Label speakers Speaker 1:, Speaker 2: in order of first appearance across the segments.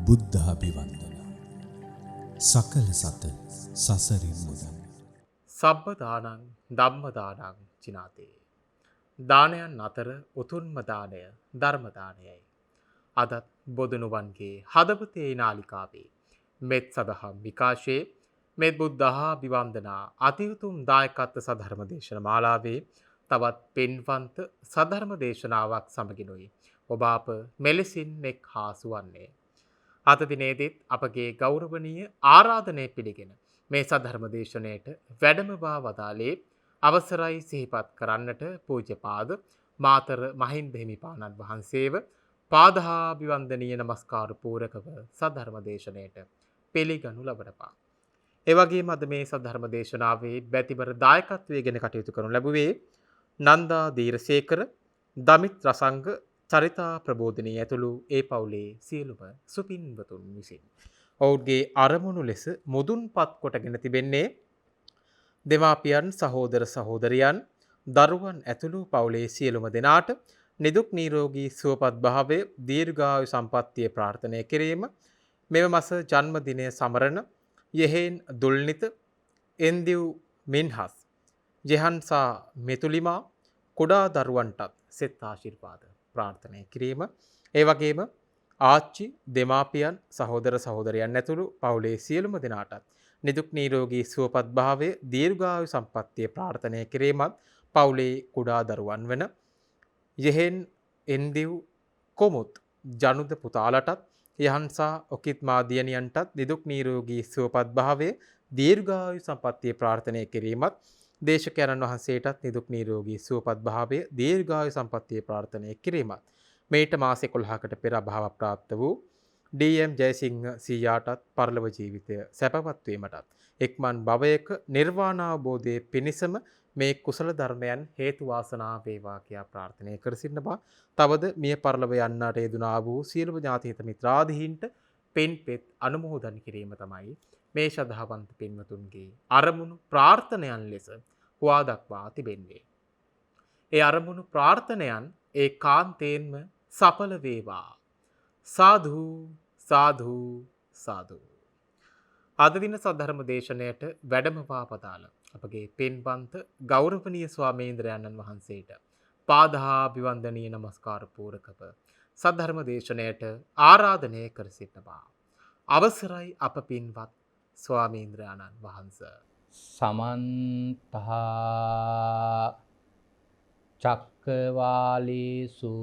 Speaker 1: බුද්ධාභිවන්දන සකල සත සසරින් මුදන්.
Speaker 2: සබ්බ දානං ධම්ම දානං චිනාතේ. දානයන් අතර උතුම්ම දානය ධර්ම දානයයි. අදත් බොදුනුවන්ගේ හදවතේ නාලිකාවේ මෙත් සදහම් විකාශයේ මෙත් බුද්ධාභිවන්දනා අතිඋතුම් දායකත්ව සධර්ම දේශන මාලාවේ තවත් පින්වන්ත සධර්ම දේශනාවක් සමගිනුයි ඔබ අප මෙලෙසින් එක් හාසු වන්නේ. අද දිනේදීත් අපගේ ගෞරවනීය ආරාධනය පිළිගෙන මේ සධර්ම දේශනයට වැඩමවා වදාළේ අවසරයි සිහිපත් කරන්නට පූජ්‍යපාද මාතර මහින්ද හිමිපාණන් වහන්සේව පාදාභිවන්දනීය නමස්කාර පූරකව සධර්ම දේශනයට පිළිගනු ලබනවා. ඒ වගේම අද මේ සධර්ම දේශනාවේ බැතිබර දායකත්වයේ ගෙන කටයුතු කරනු ලැබුවේ නන්දා දීරසේකර, දමිත් රසංග, චරිතා ප්‍රබෝධනී ඇතුළු ඒ පවුලේ සියලුම සුපින්වතුන් විසින්. ඔවුන්ගේ අරමුණු ලෙස මුදුන්පත් කොටගෙන තිබෙන්නේ දෙමාපියන්, සහෝදර සහෝදරියන්, දරුවන් ඇතුළු පවුලේ සියලුම දෙනාට නිදුක් නිරෝගී සුවපත් භාවය, දීර්ඝායු සම්පන්නිය ප්‍රාර්ථනා කිරීම. මෙම මාස ජන්මදිනය සමරන යෙහෙන් දුල්නිත, එන්දිව් මින්හස්, ජෙහන්සා මෙතුලිමා කුඩා දරුවන්ටත් සෙත් ආශිර්වාද ප්‍රාර්ථනා කිරීම. ඒ වගේම ආච්චි, දෙමාපියන්, සහෝදර සහෝදරයන් ඇතුළු පවුලේ සියලුම දෙනාටත් නිදුක් නිරෝගී සුවපත් භාවය, දීර්ඝායු සම්පන්නිය ප්‍රාර්ථනා කිරීමත් පවුලේ කුඩා දරුවන් වන යෙහෙන් එන්දිව් කොමුත් ජනුද පුතාලටත් යහන්සා ඔකිත් මාදියනියන්ටත් නිදුක් නිරෝගී සුවපත් භාවය, දීර්ඝායු සම්පන්නිය ප්‍රාර්ථනා කිරීමත් දේශකයන්න් වහන්සේටත් නිදුක් නිරෝගී සුවපත් භාවය, දීර්ඝායු සම්පන්නිය ප්‍රාර්ථනා කිරීමත් මේට මාස 11කට පෙර අභාව ප්‍රාප්ත වූ ඩී.එම්. ජයසිංහ සීයාටත් පරලොව ජීවිතය සැපවත් වීමටත් එක්මන් භවයක නිර්වාණ අවබෝධයේ පිණිසම මේ කුසල ධර්මයන් හේතු වාසනා වේවා කියා ප්‍රාර්ථනා කර සිටිනවා. තවද මිය පරලොව යන්නාට යෙදුනා වූ සියලුම ඥාති හිත මිත්‍රාදීන්ට පින්පෙත් අනුමෝදන් කිරීම තමයි මේ ශ්‍රද්ධාවන්ත පින්වතුන්ගේ අරමුණු ප්‍රාර්ථනයන් ලෙස හුවා දක්වා තිබෙන්නේ. ඒ අරමුණු ප්‍රාර්ථනයන් ඒකාන්තයෙන්ම සඵල වේවා. සාදු සාදු සාදු. අද දින සද්ධර්ම දේශනයට වැඩමවා පතාල අපගේ පින්වන්ත ගෞරවනීය ස්වාමීන්ද්‍රයන්න් වහන්සේට පාදාභිවන්දනීය නමස්කාර පූරකව සද්ධර්ම දේශනයට ආරාධනය කර සිටනවා. අවසරයි අප පින්වත් ස්වාමීන්ද්‍රයන්න් වහන්සේ.
Speaker 3: සමන්ත චක්කවාලේසු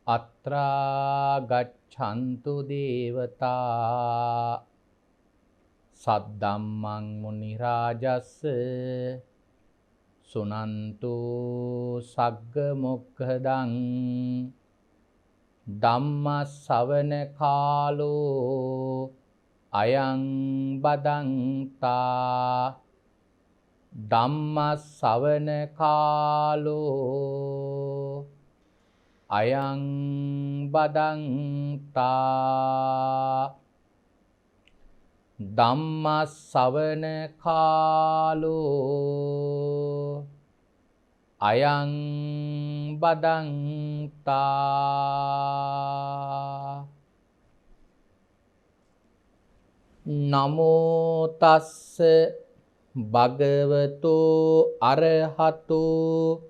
Speaker 3: අත්‍රා ගච්ඡන්තු දේවතා සද්දම්මං මුනි රාජස්ස සුනන්තු සග්ග මොක්ඛදං ධම්ම ශ්‍රවණ කාලෝ අයං බදන්තා ධම්ම ශ්‍රවණ කාලෝ අයං බදන්තා ධම්ම ශ්‍රවණ කාලෝ අයං බදන්තා. නමෝ තස්ස භගවතෝ අරහතෝ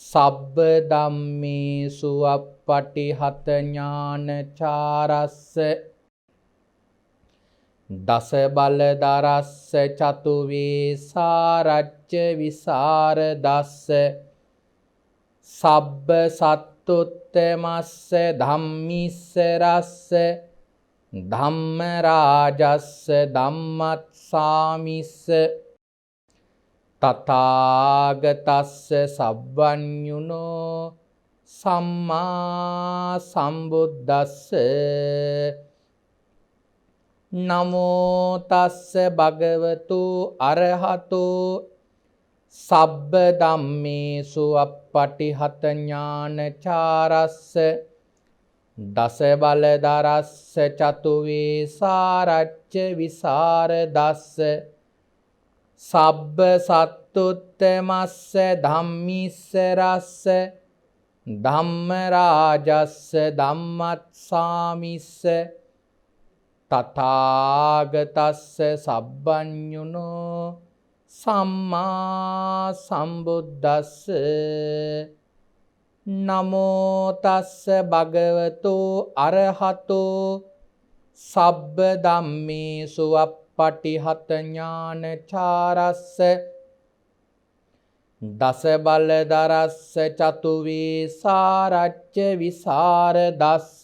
Speaker 3: සබ්බ ධම්මේසු අප්පටිහත ඥානචාරස්ස දස බලදරස්ස චතු වේසාරච්ච විසරදස්ස සබ්බ සත්තුත්තමස්ස ධම්මිස්සරස්ස ධම්ම රාජස්ස ධම්මත්සාමිස්ස තථාගතස්ස සබ්බඤුනෝ සම්මා සම්බුද්දස්ස. නමෝ තස්ස භගවතු අරහතෝ සබ්බ ධම්මේසු අප්පටිහත ඥානචාරස්ස දස බලදරස්ස චතු වේසාරච්ච විසරදස්ස සබ්බ සත්තුත්තමස්ස ධම්මිස්සරස්ස ධම්මරාජස්ස ධම්මත්සාමිස්ස තථාගතස්ස සබ්බඤුනෝ සම්මා සම්බුද්දස්ස නමෝ තස්ස භගවතෝ අරහතෝ සබ්බ ධම්මේසු අප්පටිහත ඥානචාරස්ස දස බලදරස්ස චතුවේ සාරච්ච විසරදස්ස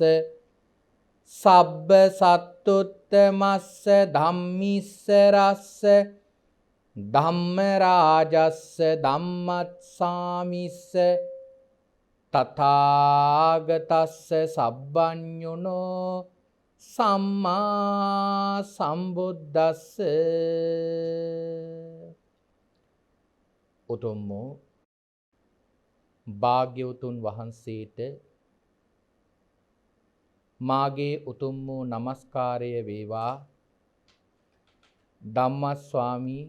Speaker 3: සබ්බ සත්තුත්තමස්ස ධම්මිස්ස රස්ස ධම්මරාජස්ස ධම්මත්සාමිස්ස තථාගතස්ස සබ්බඤුනෝ සම්මා සම්බුද්දස්ස. උතුම් වූ භාග්‍යවතුන් වහන්සේට මාගේ උතුම් වූ නමස්කාරය වේවා. ධම්මස්වාමී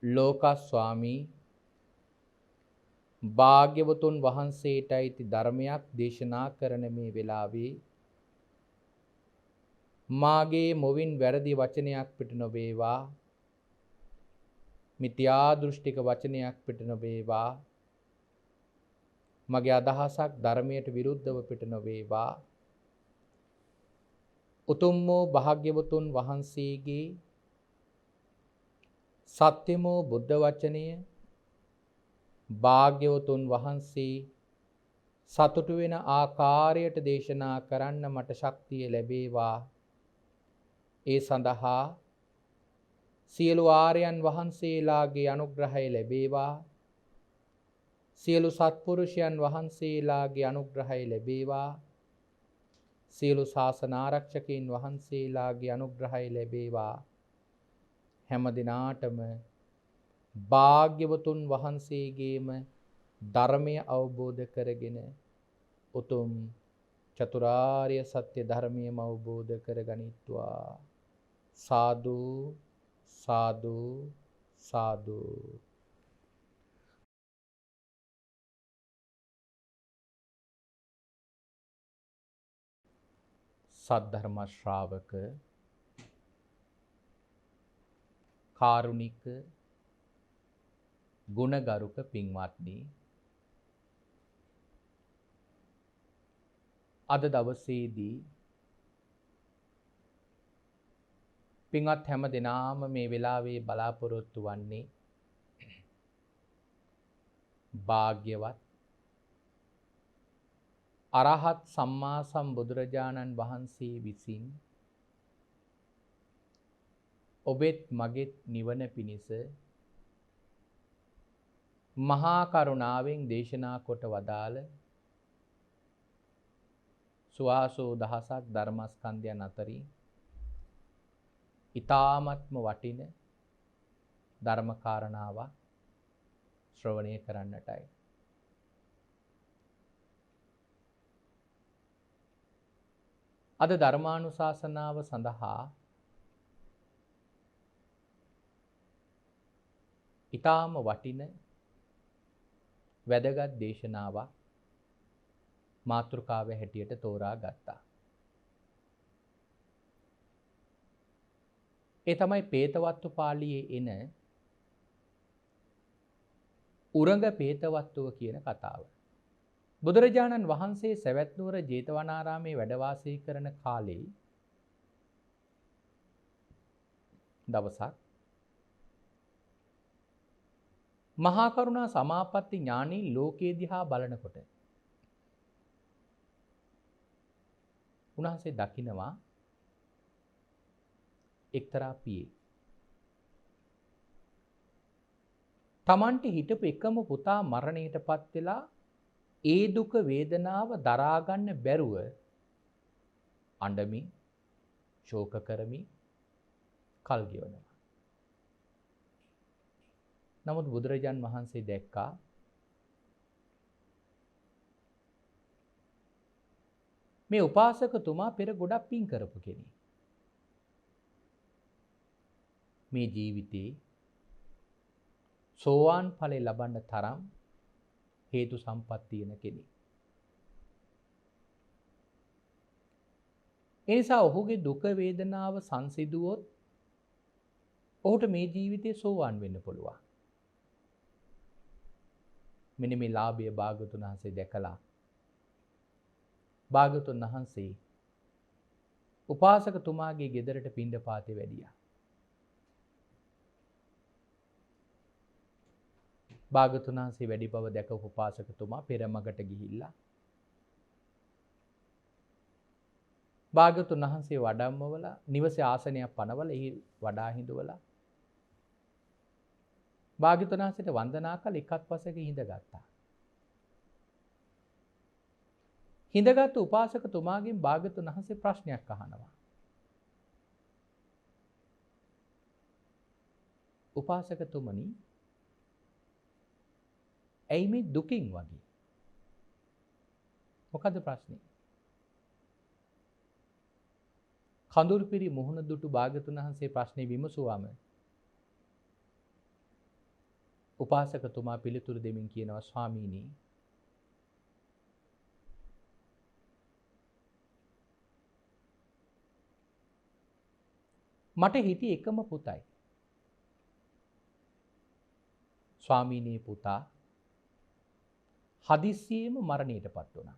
Speaker 3: ලෝකස්වාමී භාග්‍යවතුන් වහන්සේට අයිති ධර්මයක් දේශනා කරන මේ වෙලාවේ මාගේ මොවින් වැරදි වචනයක් පිට නොවේවා, මිත්‍යා දෘෂ්ටික වචනයක් පිට නොවේවා, මගේ අදහසක් ධර්මයට විරුද්ධව පිට නොවේවා. උතුම් වූ භාග්‍යවතුන් වහන්සේගේ සත්‍යමෝ බුද්ධ වචනය භාග්‍යවතුන් වහන්සේ සතුටු වෙන ආකාරයට දේශනා කරන්න මට ශක්තිය ලැබේවා. ඒ සඳහා සියලු ආර්යයන් වහන්සේලාගේ අනුග්‍රහය ලැබේවා. සියලු සත්පුරුෂයන් වහන්සේලාගේ අනුග්‍රහය ලැබේවා. සියලු ශාසන ආරක්ෂකයන් වහන්සේලාගේ අනුග්‍රහය ලැබේවා. හැම දිනාටම භාග්‍යවතුන් වහන්සේගේම ධර්මය අවබෝධ කරගෙන උතුම් චතුරාර්ය සත්‍ය ධර්මයම අවබෝධ කරගනිත්වා. සාදු සාදු සාදු. සද්ධර්ම ශ්‍රාවක කාරුණික ගුණගරුක පින්වත්නි, අද දවසේදී පින්වත් හැම දෙනාම මේ වෙලාවේ බලාපොරොත්තු වන්නේ භාග්‍යවත් අරහත් සම්මා සම්බුදුරජාණන් වහන්සේ විසින් ඔබෙත් මගෙත් නිවන පිණිස මහා කරුණාවෙන් දේශනා කොට වදාළ සුවාසෝ දහසක් ධර්මස්කන්ධයන් අතරින් ඊ타ත්ම වටින ධර්ම කාරණාවක් ශ්‍රවණය කරන්නටයි. අද ධර්මානුශාසනාව සඳහා ඊ타ම වටින වැදගත් දේශනාවක් මාතෘකාව හැටියට තෝරා ගත්තා. ඒ තමයි පේතවත්තු පාළියේ එන උරඟ පේතවත්තුව කියන කතාව. බුදුරජාණන් වහන්සේ සවැත් නුවර ජේතවනාරාමේ වැඩ වාසය කරන කාලේ දවසක් මහා කරුණා සමාපatti ඥානී ලෝකේ දිහා බලනකොට උන්වහන්සේ දකිනවා එක්තරා පියෙක් තමන්ට හිටපු එකම පුතා මරණයටපත් වෙලා ඒ දුක වේදනාව දරා ගන්න බැරුව අඬමින් ශෝක කරමින් කල් ගෙවනවා. නමුත් බුදුරජාන් වහන්සේ දැක්කා මේ උපාසකතුමා පෙර ගොඩක් පින් කරපු කෙනෙක්. මේ ජීවිතේ සෝවාන් ඵලෙ ලබන්න තරම් හේතු සම්පත් තියෙන කෙනෙක්. ඒ නිසා ඔහුගේ දුක වේදනාව සංසිඳුවොත් ඔහුට මේ ජීවිතේ සෝවාන් වෙන්න පුළුවන්. මෙන්න මේ ලාභය භාග්‍යවතුන් වහන්සේ දැකලා භාග්‍යවතුන් වහන්සේ උපාසකතුමාගේ ගෙදරට පිණ්ඩපාතේ වැඩියා. භාග්‍යවතුන් වහන්සේ වැඩි බව දැකපු උපාසකතුමා පෙරමගට ගිහිල්ලා භාග්‍යවතුන් වහන්සේ වඩම්මවලා නිවසේ ආසනයක් පනවලා එහි වඩා හිඳවලා භාග්‍යවතුන් වහන්සේට වන්දනා කළ එකත් පසෙක හිඳගත්තා. හිඳගත් උපාසකතුමාගෙන් භාග්‍යවතුන් වහන්සේ ප්‍රශ්නයක් අහනවා. උපාසකතුමනි, ඇයි මේ දුකින් වගේ? මොකද ප්‍රශ්නේ? කඳුළු පිරි මුහුණ දුටු භාග්‍යවතුන් වහන්සේ ප්‍රශ්නේ විමසුවාම උපාසකතුමා පිළිතුරු දෙමින් කියනවා, ස්වාමීනි, මට හිටියේ එකම පුතයි. ස්වාමීනි, පුතා හදිස්සියෙම මරණයටපත් වුණා.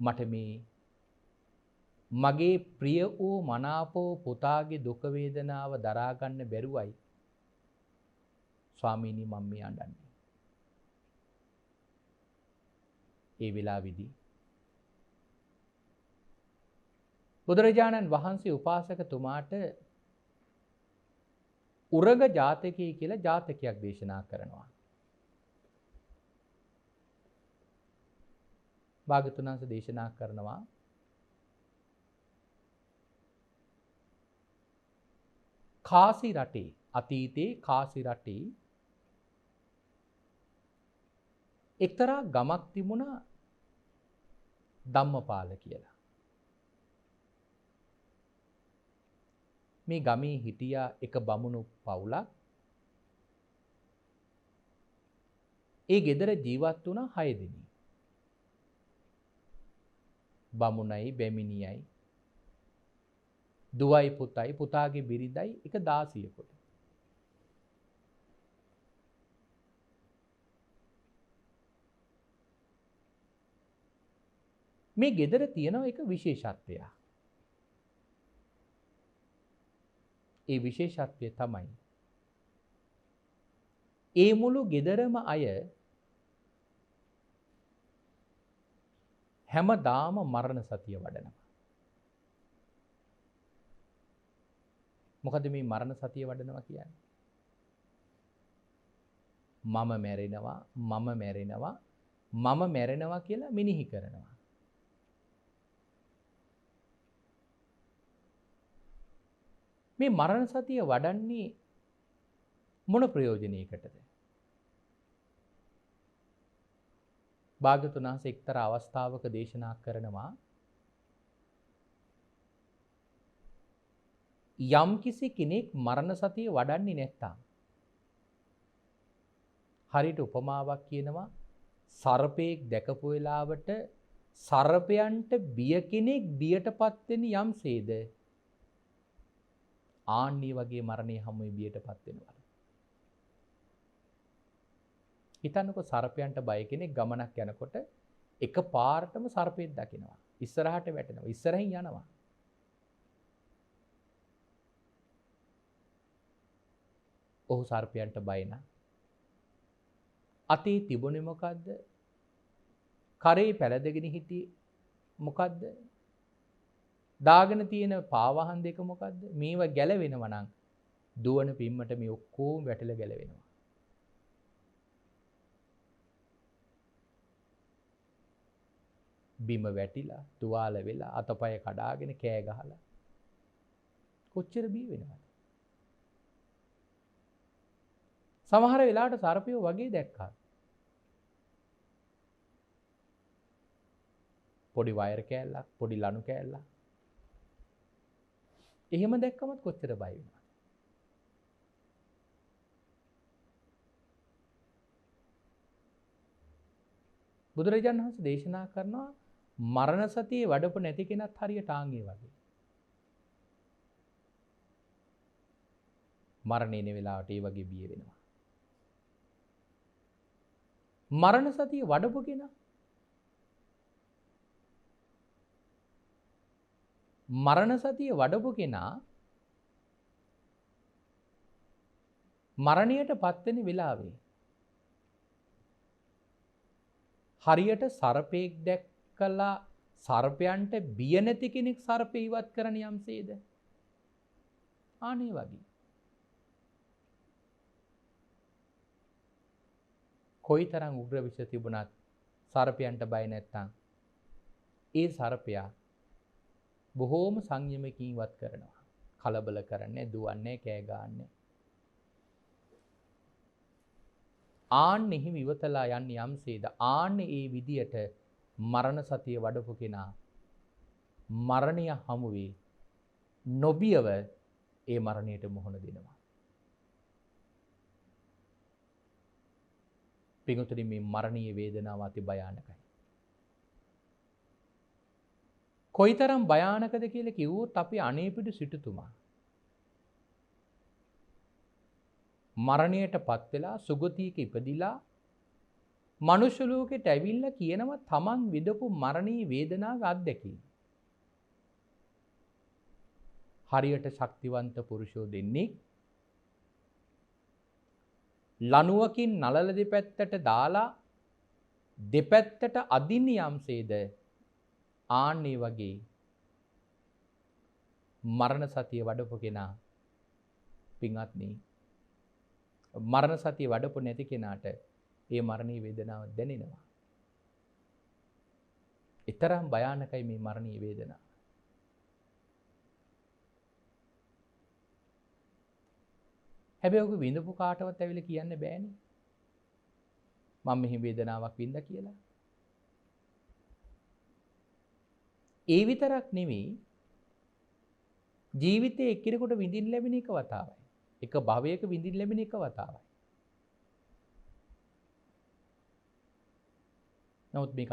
Speaker 3: මට මේ මගේ ප්‍රිය වූ මනාපෝ පුතාගේ දුක වේදනාව දරා ගන්න බැරුවයි ස්වාමීනි මම මේ අඬන්නේ. ඒ වෙලාවේදී බුදුරජාණන් වහන්සේ උපාසකතුමාට උරග ජාතකය කියලා ජාතකයක් දේශනා කරනවා. භාග්‍යවතුන් වහන්සේ දේශනා කරනවා, කාසි රටේ, අතීතේ කාසි රටේ එක්තරා ගමක් තිබුණා ධම්මපාල කියලා. මේ ගමේ හිටියා එක බමුණු පවුලක්. ඒ ගෙදර ජීවත් වුණා 6 දෙනෙක්. බමුණයි, බැමිණියයි, දුවයි, පුතයි, පුතාගේ බිරිඳයි, එක 16කට. මේ ගෙදර තියෙන එක විශේෂත්වයක්. ඒ විශේෂත්වය තමයි ඒ මුළු ගෙදරම අය හැමදාම මරණ සතිය වඩනවා. මොකද මේ මරණ සතිය වඩනවා කියන්නේ? මම මැරෙනවා, මම මැරෙනවා, මම මැරෙනවා කියලා මෙනෙහි කරනවා. මේ මරණ සතිය වඩන්නේ මොන ප්‍රයෝජනයකටද? භාග්‍යවතුන් වහන්සේ එක්තරා අවස්ථාවක දේශනා කරනවා, යම් කිසි කෙනෙක් මරණ සතිය වඩන්නේ නැත්තම්, හරියට උපමාවක් කියනවා, සර්පයෙක් දැකපු වෙලාවට සර්පයන්ට බිය කෙනෙක් බියටපත් වෙන යම්සේද ආන්නේ වගේ මරණය හැමෝම බියටපත් වෙනවා. හිතන්නකො සර්පයන්ට බය කෙනෙක් ගමනක් යනකොට එක පාරටම සර්පයෙක් දකිනවා. ඉස්සරහට වැටෙනවා. ඉස්සරහින් යනවා. ඔහු සර්පයන්ට බය නම් අතේ තිබුණේ මොකද්ද? කරේ පැලදගෙන හිටියේ මොකද්ද? දාගෙන තියෙන පාවහන් දෙක මොකද්ද? මේව ගැලවෙනවා නම් දුවන පිම්මට මේ ඔක්කොම වැටලා ගැලවෙනවා. බිම වැටිලා, තුවාල වෙලා, අතපය කඩාගෙන කෑ ගහලා කොච්චර බිය වෙනවද? සමහර වෙලාවට සර්පයෝ වගේ දැක්කා. පොඩි වයර් කෑල්ලක්, පොඩි ලණු කෑල්ලක්. එහෙම දැක්කමත් කොච්චර බය වෙනවද? බුදුරජාණන් වහන්සේ දේශනා කරනවා මරණ සතියේ වඩපු නැති කෙනත් හරියට ආන්ගේ වගේ. මරණය එන වෙලාවට ඒ වගේ බිය වෙනවා. මරණ සතිය වඩපු කෙනා මරණයට පත්වෙන වෙලාවේ හරියට සර්පයෙක් දැක්කලා සර්පයන්ට බිය නැති කෙනෙක් සර්පය ඉවත් කරන යම්සේද ආනේ වගේ. කොයිතරම් උග්‍ර විෂ තිබුණත් සර්පයන්ට බය නැත්තම් ඒ සර්පයා බොහෝම සංයමකින් ඉවත් කරනවා. කලබල කරන්නේ, දුවන්නේ, කෑ ගහන්නේ. ආන්න එහෙම ඉවතලා යන්නේ යම්සේද ආන්න ඒ විදියට මරණ සතිය වඩපු කෙනා මරණය හමුවේ නොබියව ඒ මරණයට මුහුණ දෙනවා. පිඟුතුනි මේ මරණීය වේදනාව අති භයානකයි. කොයිතරම් භයානකද කියලා කිව්වොත් අපි අනේපිඩු සිටුතුමා මරණයට පත් වෙලා සුගතියක ඉපදිලා මනුෂ්‍ය ලෝකෙට ඇවිල්ලා කියනවා තමන් විඳපු මරණීය වේදනාව අත්දැකීම. හරියට ශක්තිවන්ත පුරුෂයෝ දෙන්නේ ලණුවකින් නළල දෙපැත්තට දාලා දෙපැත්තට අදින්න යම්සේද ආන්නේ වගේ මරණ සතිය වඩපු කෙනා පින්වත්නි මරණ සතිය වඩපු නැති කෙනාට ඒ මරණීය වේදනාව දැනෙනවා. ඊතරම් භයානකයි මේ මරණීය වේදනාව. හැබැයි ඔක විඳපු කාටවත් ඇවිල්ලා කියන්න බෑනේ. මම මෙහි වේදනාවක් වින්දා කියලා. ඒ විතරක් නෙවෙයි ජීවිතයේ එක්කෙනෙකුට විඳින්න ලැබෙන එක වතාවයි. එක භවයක විඳින්න ලැබෙන එක වතාවයි. නමුත් මේක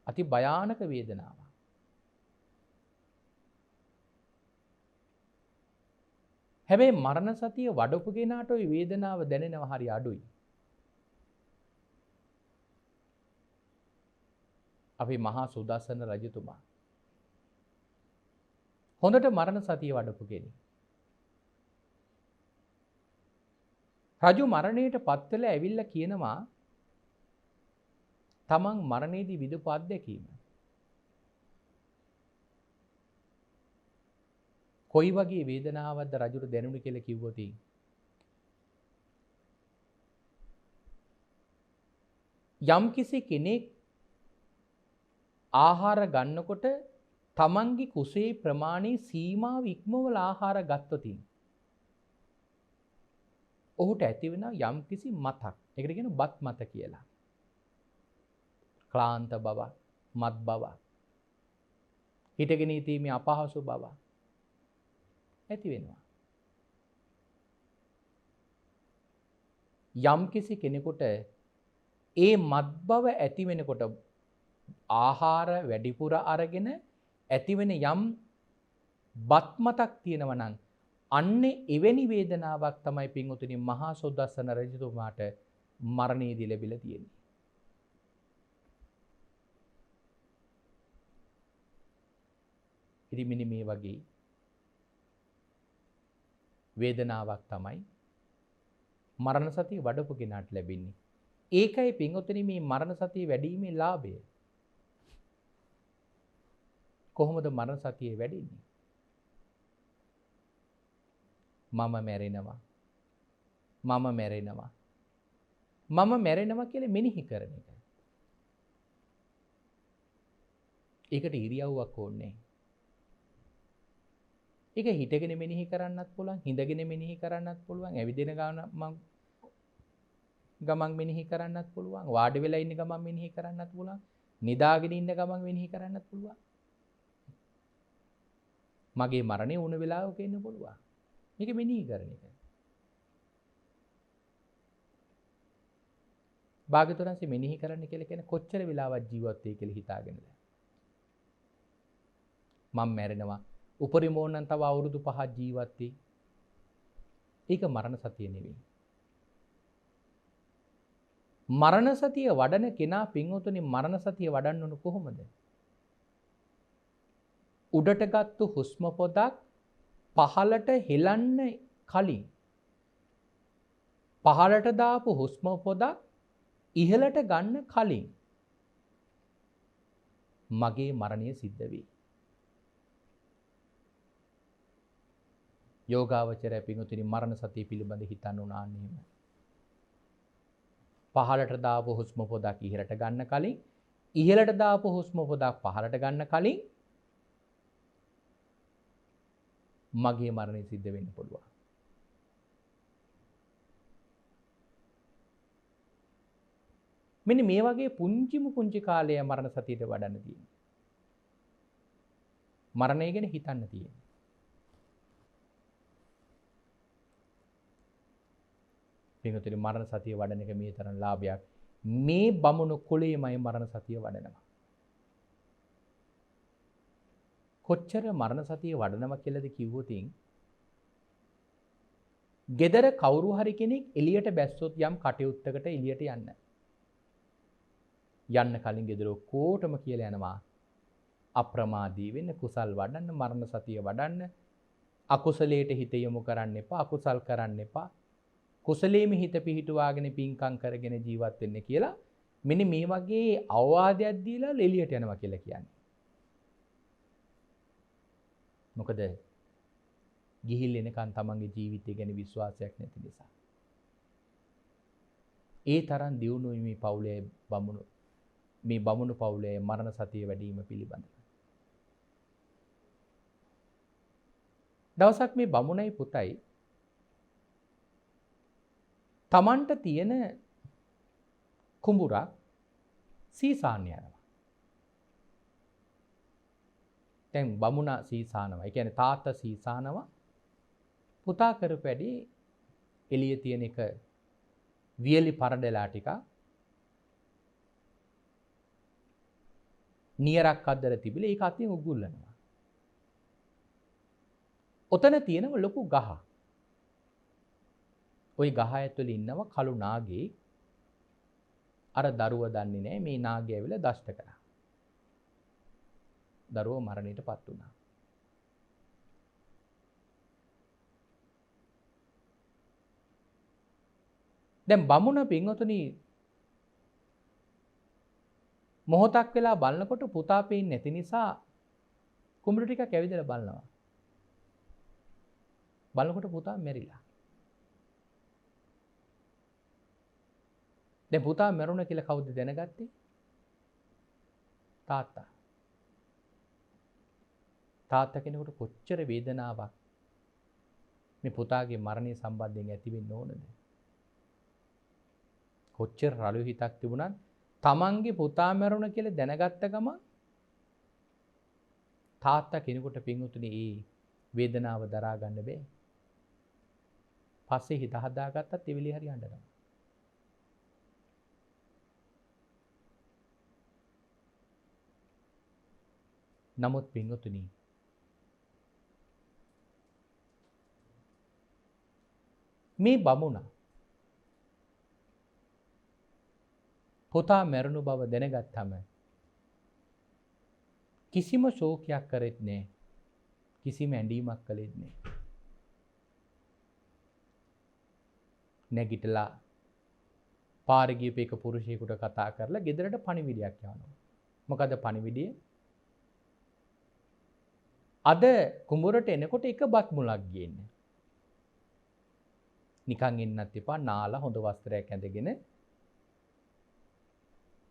Speaker 3: අති භයානක වේදනාවක්. හැබැයි මරණ සතිය වඩපු කෙනාට ওই වේදනාව දැනෙනවා හරි අඩුයි. අපි මහා සුදස්සන රජතුමා හොඳට මරණ සතිය වඩපු කෙනෙක්. රජු මරණයට පත් වෙලා ඇවිල්ලා කියනවා තමන් මරණයේදී විඳපු අත්දැකීම. කොයි වගේ වේදනාවක්ද රජුට දැනුනේ කියලා කිව්වොත් යම්කිසි කෙනෙක් ආහාර ගන්නකොට තමන්ගේ කුසේ ප්‍රමාණයේ සීමාව ඉක්මවල ආහාර ගත්තොත් ඔහුට ඇති වෙන යම්කිසි මතක්. ඒකට කියන බත් මත කියලා. ක්ලාන්ත බව, මත් බව, හිටගෙන ඉඳීමේ අපහසු බව ඇති වෙනවා. යම්කිසි කෙනෙකුට ඒ මත් බව ඇති වෙනකොට ආහාර වැඩිපුර අරගෙන ඇතිවෙන යම් බත් මතක් තියෙනවා නම් අන්න එවැනි වේදනාවක් තමයි පින්වතුනි මහා සුදස්සන රජතුමාට මරණයේදී ලැබිලා තියෙන්නේ. ඉතින් මෙන්න මේ වගේ වේදනාවක් තමයි මරණ සතිය වඩපු කෙනාට ලැබෙන්නේ. ඒකයි පින්වතුනි මේ මරණ සතිය වැඩිීමේ ලාභය. කොහොමද මරණ සතිය වැඩින්නේ? මම මැරෙනවා. මම මැරෙනවා. මම මැරෙනවා කියලා මෙනෙහි කරන එක. ඒකට ඉරියව්වක් ඕනේ. ඒක හිටගෙන මෙනෙහි කරන්නත් පුළුවන්, හිඳගෙන මෙනෙහි කරන්නත් පුළුවන්, ඇවිදින ගමන් මෙනෙහි කරන්නත් පුළුවන්, වාඩි වෙලා ඉන්න ගමන් මෙනෙහි කරන්නත් පුළුවන්, නිදාගෙන ඉන්න ගමන් මෙනෙහි කරන්නත් පුළුවන්. මගේ මරණය වුණ වෙලාවක ඉන්න පුළුවන්. මේක මෙනෙහි කරන එක. භාග්‍යවතුන් වහන්සේ මෙනෙහි කරන්න කියලා කියන කොච්චර වෙලාවක් ජීවත් වෙයි කියලා හිතාගෙනද? මම මැරෙනවා. උපරිම ඕනනම් තව අවුරුදු 5ක් ජීවත් වෙයි. ඒක මරණ සතිය නෙවෙයි. මරණ සතිය වඩන කෙනා පින්වතුනි මරණ සතිය වඩන්න ඕන කොහොමද? උඩට ගත්තු හුස්ම පොදක් පහළට හෙලන්න කලින් පහළට දාපු හුස්ම පොදක් ඉහළට ගන්න කලින් මගේ මරණය සිද්ධ වෙයි. යෝගාවචරය පින්වතුනි මරණ සතිය පිළිබඳ හිතන්න උනාන්නේම පහළට දාපු හුස්ම පොදක් ඉහළට ගන්න කලින් ඉහළට දාපු හුස්ම පොදක් පහළට ගන්න කලින් මගේ මරණය සිද්ධ වෙන්න පුළුවන්. මෙන්න මේ වගේ පුංචි කාලය මරණ සතියට වඩන්න තියෙනවා. මරණය ගැන හිතන්න තියෙනවා. පින්වතුනි මරණ සතිය වඩන එක මේ තරම් ලාභයක්. මේ බමුණු කුලයේමයි මරණ සතිය වඩනවා. කොච්චර මරණ සතිය වඩනවා කියලාද කිව්වොත් ගෙදර කවුරු හරි කෙනෙක් එළියට බැස්සොත් යම් කටයුත්තකට එළියට යන්න කලින් ගෙදර ඔක්කොටම කියලා යනවා අප්‍රමාදී වෙන්න, කුසල් වඩන්න, මරණ සතිය වඩන්න, අකුසලයට හිත යොමු කරන්න එපා, අකුසල් කරන්න එපා, කුසලයේම හිත පිහිටුවාගෙන පින්කම් කරගෙන ජීවත් වෙන්න කියලා මෙන්න මේ වගේ අවවාදයක් දීලා එළියට යනවා කියලා කියන්නේ. මොකද ගිහිල් එනකන් තමන්ගේ ජීවිතය ගැන විශ්වාසයක් නැති නිසා. ඒ තරම් දියුණුවයි මේ පවුලේ බමුණු පවුලේ මරණ සතිය වැඩිම පිළිබඳව. දවසක් මේ බමුණයි පුතයි තමන්ට තියෙන කුඹුරක් සීසාන්න යනවා. දැන් බමුණා සීසානවා. ඒ කියන්නේ තාත්තා සීසානවා. පුතා කරපු වැඩි එළිය තියෙන එක වියලි පරඩලා ටික නියරක් අද්දර තිබිලා ඒක අතින් උගුල්ලනවා. ඔතන තියෙනව ලොකු ගහ. ওই ගහ ඇතුලේ ඉන්නව කළු නාගේ. අර දරුව දන්නේ නැහැ මේ නාගය ඇවිල්ලා දෂ්ට කරා. දරුව මරණයටපත් වුණා. දැන් බමුණ පින්වතුනි මොහොතක් වෙලා බලනකොට පුතා පේන්නේ නැති නිසා කුඹුරු ටිකක් ඇවිදලා බලනවා. බලනකොට පුතා මැරිලා. දැන් පුතා මැරුණා කියලා කවුද දැනගත්තේ? තාත්තා. තාත්තා කෙනෙකුට කොච්චර වේදනාවක් මේ පුතාගේ මරණය සම්බන්ධයෙන් ඇති වෙන්න ඕනද? කොච්චර රළු හිතක් තිබුණත් තමන්ගේ පුතා මැරුණා කියලා දැනගත්ත ගමන් තාත්තා කෙනෙකුට පින්වතුනි ඒ වේදනාව දරා ගන්න බෑ. පස්සේ හිත හදාගත්තත් ඒ වෙලේ හරි අඬනවා. නමුත් පින්වතුනි මේ බමුණා පුතා මැරුණු බව දැනගත්තම කිසිම ශෝකයක් කරෙත් නෑ. කිසිම ඇඬීමක් කළෙත් නෑ. නැගිටලා පාරේ ගියපු එක පුරුෂයෙකුට කතා කරලා ගෙදරට පණිවිඩයක් යවනවා. මොකද පණිවිඩය? අද කුඹුරට එනකොට එක බත් මුලක් ගේන්න. නිකන් එන්නත් එපා, නාලා හොඳ වස්ත්‍රයක් ඇඳගෙන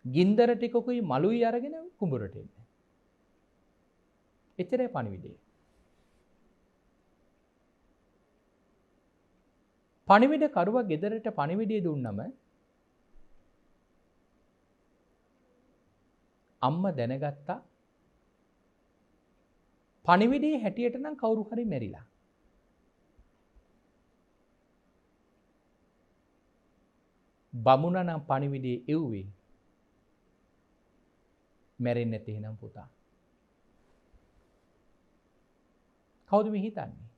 Speaker 3: ගින්දර ටිකකුයි මලුයි අරගෙන කුඹුරට එන්න. එච්චරයි පණිවිඩය. පණිවිඩ කරුවා ගෙදරට පණිවිඩය දුන්නම අම්මා දැනගත්තා පණිවිඩේ හැටියට නම් කවුරු හරි මැරිලා. බමුණා නම් පණිවිඩේ එව්වේ මැරෙන්නේ නැති එහෙනම් පුතා. කවුද මේ හිතන්නේ?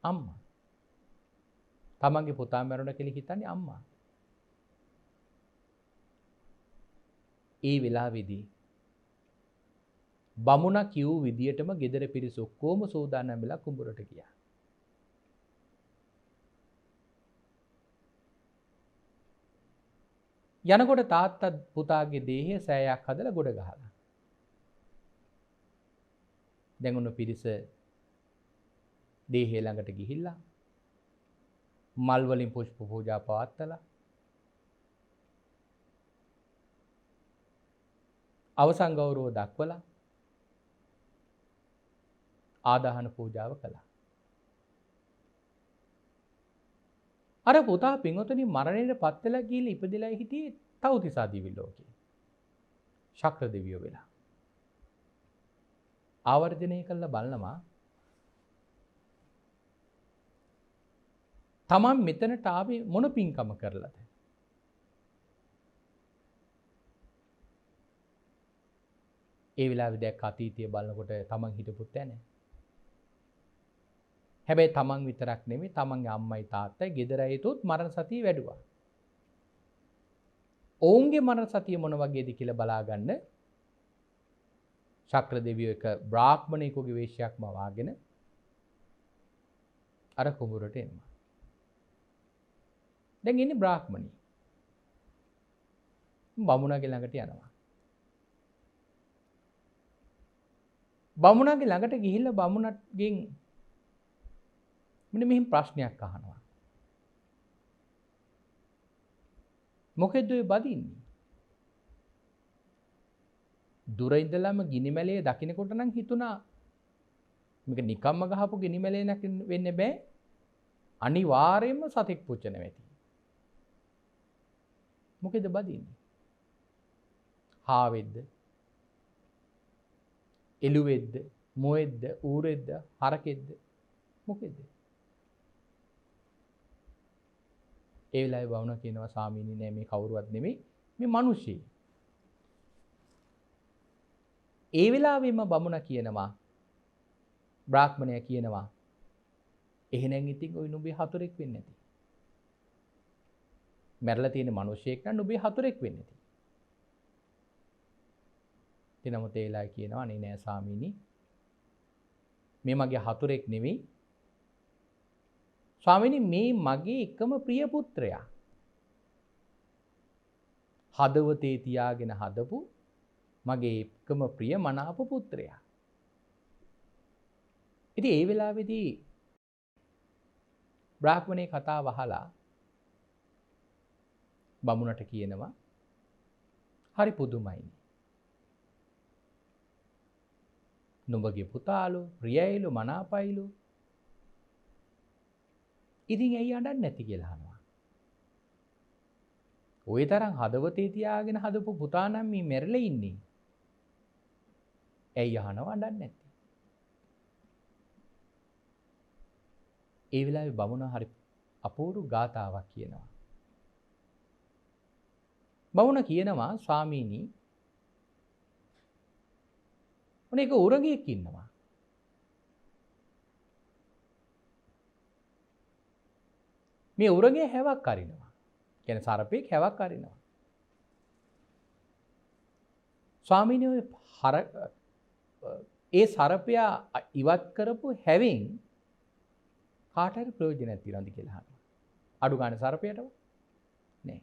Speaker 3: අම්මා. තමන්ගේ පුතා මැරුණා කියලා හිතන්නේ අම්මා. ඒ වෙලාවේදී බමුණා කිව් විදියටම ගෙදර පිරිස ඔක්කොම සූදානම් වෙලා කුඹුරට ගියා. යනකොට තාත්තා පුතාගේ දේහය සෑයක් හදලා ගොඩ ගහලා. දැන් උණු පිරිස දේහය ළඟට ගිහිල්ලා මල් වලින් පුෂ්ප පූජා පවත්වලා අවසන් ගෞරව දක්වලා ආදාහන පූජාව කළා. අර පුතා පින්වතුනි මරණයට පත් වෙලා ගිහිල්ලා ඉපදෙලා හිටියේ තව්තිසා දිවි ලෝකේ. ශක්‍ර දෙවියෝ වෙලා. ආවර්ජනය කළා බලනවා. තමන් මෙතනට ආවේ මොන පින්කම කරලාද? ඒ වෙලාවේ දැක්ක අතීතය බලනකොට තමන් හිටපු තැන. හැබැයි තමන් විතරක් නෙමෙයි තමන්ගේ අම්මයි තාත්තයි ගෙදර ඇයතුත් මරණ සතිය වැඩුවා. ඔවුන්ගේ මරණ සතිය මොන වගේද කියලා බලා ගන්න ශක්‍ර දෙවියෝ එක බ්‍රාහ්මණයෙකුගේ වේශයක්ම වාගෙන අර කුඹුරට එනවා. දැන් ඉන්නේ බ්‍රාහ්මණී. බමුණාගේ ළඟට යනවා. බමුණාගේ ළඟට ගිහිල්ලා බමුණගෙන් මෙන්න මෙහෙම ප්‍රශ්නයක් අහනවා. මොකෙද ඔය බදින්නේ? දුර ඉඳලම ගිනිමැලේ දකින්නකොට නම් හිතුණා මේක නිකම්ම ගහපු ගිනිමැලේ නැක වෙන්න බෑ. අනිවාර්යයෙන්ම සතෙක් පුච්චන වෙති. මොකෙද බදින්නේ? හාවෙද්ද? එළුවෙද්ද? මොෙද්ද? ඌරෙද්ද? හරකෙද්ද? මොකෙද? ඒ වෙලාවේ වුණා කියනවා ස්වාමීනි නෑ මේ කවුරුවත් නෙමෙයි මේ මිනිස්සෙයි. ඒ වෙලාවෙම බමුණා කියනවා බ්‍රාහ්මණයා කියනවා එහෙනම් ඉතින් ඔය නුඹේ හතුරෙක් වෙන්නේ නැති. මැරලා තියෙන මිනිහෙක් නම් නුඹේ හතුරෙක් වෙන්නේ නැති. එතනම තේලා කියනවා අනේ නෑ ස්වාමීනි මේ මගේ හතුරෙක් නෙමෙයි. ස්වාමීනි මේ මගේ එකම ප්‍රිය පුත්‍රයා. හදවතේ තියාගෙන හදපු මගේ එකම ප්‍රිය මනාප පුත්‍රයා. ඉතින් ඒ වෙලාවේදී බ්‍රාහ්මණේ කතාව අහලා බමුණට කියනවා හරි පුදුමයිනේ. නුඹගේ පුතාලු ප්‍රියයිලු මනාපයිලු ඉතින් ඇයි අඬන්නේ නැති කියලා අහනවා. ওই තරම් හදවතේ තියාගෙන හදපු පුතා නම් මේ මැරෙලා ඉන්නේ. ඇයි අහනවා අඬන්නේ නැති. ඒ වෙලාවේ බමුණා හරි අපූර්ව ගාතාවක් කියනවා. බමුණා කියනවා ස්වාමීනි මොනේක උරගියෙක් ඉන්නවා. මේ උරගේ හැවක් අරිනවා. කියන්නේ සර්පෙක් හැවක් අරිනවා. ස්වාමීනි ඔය ඒ සර්පයා ඉවත් කරපු හැවෙන් කාට හරි ප්‍රයෝජනයක් තියනවද කියලා අහනවා. අඩු ගන්න සර්පයටම නෑ.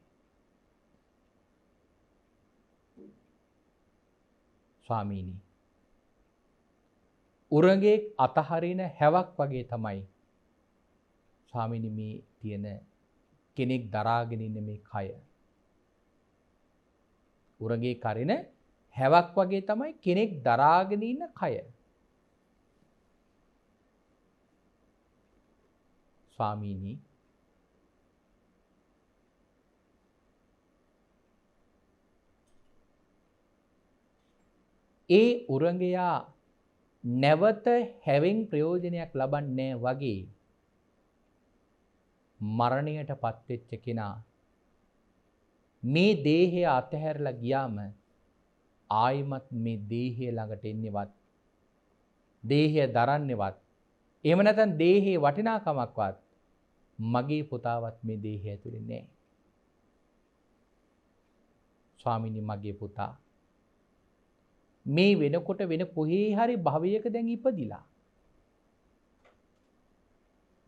Speaker 3: ස්වාමීනි උරගේ අතහරින හැවක් වගේ තමයි ස්වාමීනි මේ තියෙන කෙනෙක් දරාගෙන ඉන්න මේ කය. උරගේ කරින හැවක් වගේ තමයි කෙනෙක් දරාගෙන ඉන්න කය. ස්වාමීනි ඒ උරගයා නැවත හැවෙන් ප්‍රයෝජනයක් ලබන්නේ වගේ මරණයට පත්වෙච්ච කෙනා මේ දේහය අතහැරලා ගියාම ආයිමත් මේ දේහය ළඟට එන්නේවත් දේහය දරන්නේවත් එහෙම නැත්නම් දේහයේ වටිනාකමක්වත් මගේ පුතාවත් මේ දේහය ඇතුලේ නැහැ. ස්වාමීනි මගේ පුතා මේ වෙනකොට වෙන කොහේ හරි භවයක දැන් ඉපදිලා.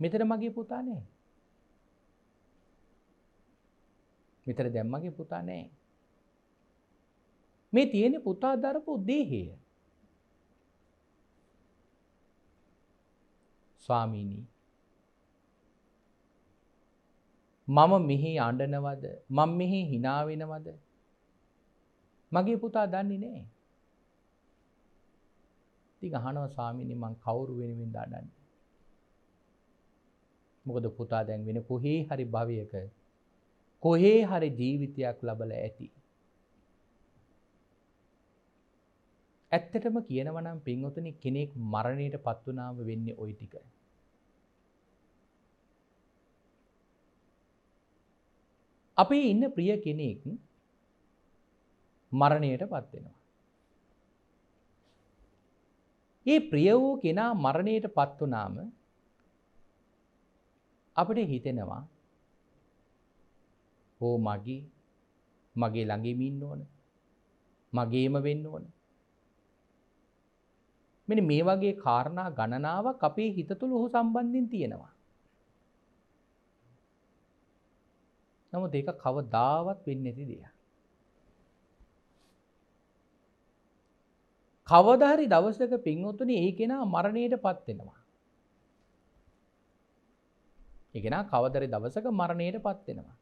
Speaker 3: මෙතන මගේ පුතා නැහැ. මෙතන දැන් මගේ පුතා නැහැ. මේ තියෙන පුතා දරපු දේහය. ස්වාමීනි මම මෙහි අඬනවද මම මෙහි hina වෙනවද මගේ පුතා දන්නේ නැහැ. ඉතින් අහනවා ස්වාමීනි මං කවුරු වෙනුවෙන්ද අඬන්නේ? මොකද පුතා දැන් වෙන කොහේ හරි භවයක කොහේ හරි ජීවිතයක් ලබලා ඇති. ඇත්තටම කියනවා නම් පින්වතුනි කෙනෙක් මරණයටපත් වුණාම වෙන්නේ ওই ටික. අපේ ඉන්න ප්‍රිය කෙනෙක් මරණයටපත් වෙනවා. මේ ප්‍රිය වූ කෙනා මරණයටපත් වුණාම අපිට හිතෙනවා ඕ මගේ ළඟින් ඉන්න ඕන. මගේම වෙන්න ඕන. මෙන්න මේ වගේ කාරණා ගණනාවක් අපේ හිත තුළ ඔහු සම්බන්ධයෙන් තියෙනවා. නමුත් ඒක කවදාවත් වෙන්නේ නැති දෙයක්. කවදා හරි දවසක පින්වතුනි ඒ කෙනා මරණයටපත් වෙනවා. ඒ කෙනා කවදා හරි දවසක මරණයටපත් වෙනවා.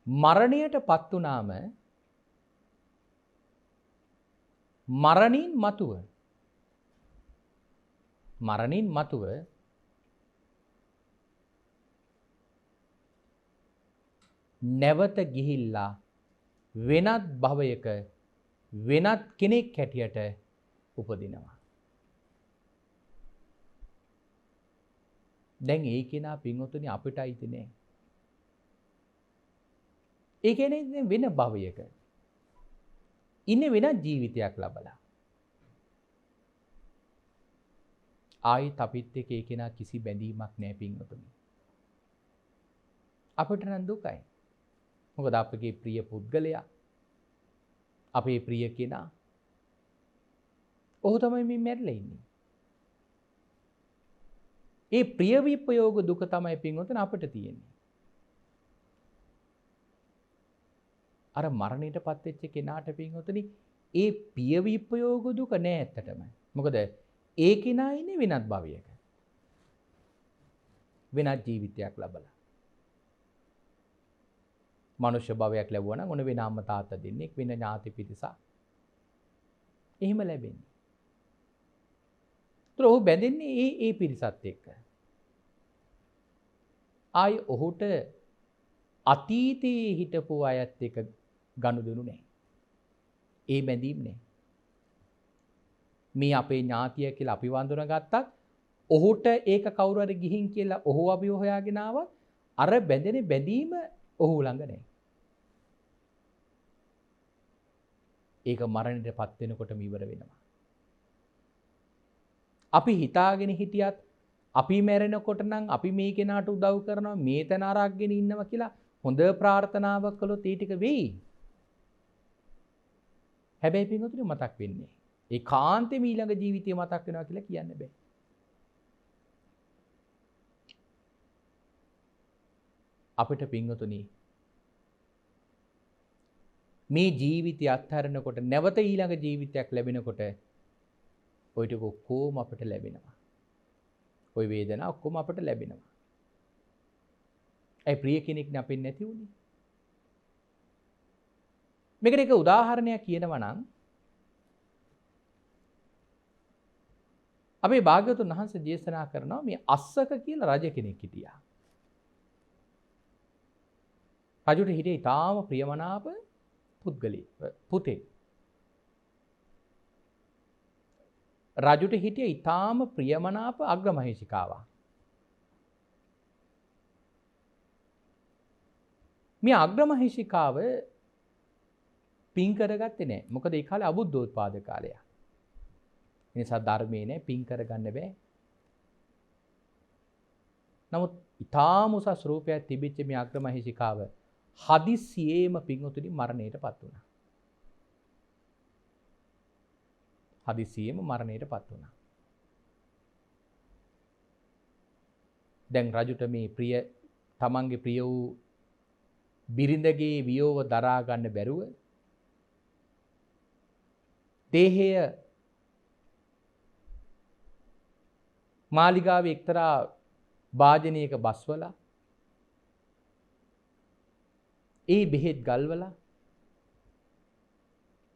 Speaker 3: මරණයටපත් වුණාම මරණින් මතුව නැවත ගිහිල්ලා වෙනත් භවයක වෙනත් කෙනෙක් හැටියට උපදිනවා. දැන් ඒ කෙනා පින්වතුනි අපිට අයිති නෑ. ඒ කියන්නේ වෙන භවයක ඉන්නේ වෙනත් ජීවිතයක් ලබලා. ආයිත් අපිත් එක්ක ඒ කෙනා කිසි බැඳීමක් නෑ පින්වතුනි. අපිට නම් දුකයි. මොකද අපගේ ප්‍රිය පුද්ගලයා අපේ ප්‍රිය කෙනා ඔහු තමයි මේ මැරිලා ඉන්නේ. ඒ ප්‍රිය විපයෝග දුක තමයි පින්වතුනි අපිට තියෙන්නේ. අර මරණයටපත් වෙච්ච කෙනාට පින්වතුනි ඒ ප්‍රිය විපයෝග දුක නෑ ඇත්තටම. මොකද ඒ කෙනා ඉන්නේ වෙනත් භවයක. වෙනත් ජීවිතයක් ලබලා. මනුෂ්‍ය භවයක් ලැබුවා නම් ඔන්න වෙන අම්මා තාත්තා දෙන්නෙක් වෙන ඥාති පිරිසක්. එහෙම ලැබෙන්නේ. ඒතර ඔහු බැඳෙන්නේ ඒ පිරිසත් එක්ක. ආයි ඔහුට අතීතයේ හිටපු අයත් එක්ක ගනුදෙනු නැහැ. ඒ බැඳීම් නැහැ. මේ අපේ ඥාතිය කියලා අපි වඳුන ගත්තත් ඔහුට ඒක කවුරු හරි ගිහින් කියලා ඔහු අපි හොයාගෙන ආවත් අර බැඳෙන බැඳීම ඔහු ළඟ නැහැ. ඒක මරණයටපත් වෙනකොටම ඉවර වෙනවා. අපි හිතාගෙන හිටියත් අපි මැරෙනකොට නම් අපි මේ කෙනාට උදව් කරනවා මේ තැන අරගෙන ඉන්නවා කියලා හොඳ ප්‍රාර්ථනාවක් කළොත් ඒ ටික වෙයි. හැබැයි පින්වතුනි මතක් වෙන්නේ. ඒ කාන්තේ ඊළඟ ජීවිතේ මතක් වෙනවා කියලා කියන්න බෑ. අපිට පින්වතුනි මේ ජීවිතය අත්හැරනකොට නැවත ඊළඟ ජීවිතයක් ලැබෙනකොට ওই ටික ඔක්කොම අපිට ලැබෙනවා. ওই වේදනා ඔක්කොම අපිට ලැබෙනවා. ඒ ප්‍රිය කෙනෙක් නැපෙන්නේ නැති උනේ. මේකට එක උදාහරණයක් කියනවා නම් අපේ භාග්‍යවතුන් වහන්සේ දේශනා කරනවා මේ අස්සක කියලා රජ කෙනෙක් හිටියා. රජුට හිටියේ ඊටාම ප්‍රියමනාප පුතෙක්. රජුට හිටියේ ඊටාම ප්‍රියමනාප අග්‍රමහේෂිකාවක්. මේ අග්‍රමහිෂිකාව පින් කරගත්තේ නැහැ. මොකද ඒ කාලේ අබුද්ධෝත්පාද කාලය. ඒ නිසා ධර්මයේ නැහැ පින් කරගන්න බෑ. නමුත් ඊටාම උසස් රූපයක් තිබිච්ච මේ අග්‍රමහිෂිකාව හදිසියේම පින්වතුනි මරණයටපත් වුණා. හදිසියේම මරණයටපත් වුණා. දැන් රජුට මේ ප්‍රිය තමන්ගේ ප්‍රිය වූ බිරිඳගේ වියෝව දරා ගන්න බැරුව දේහය මාලිගාවේ එක්තරා භාජනයක බස්වලා ඒ බෙහෙත් ගල්වලා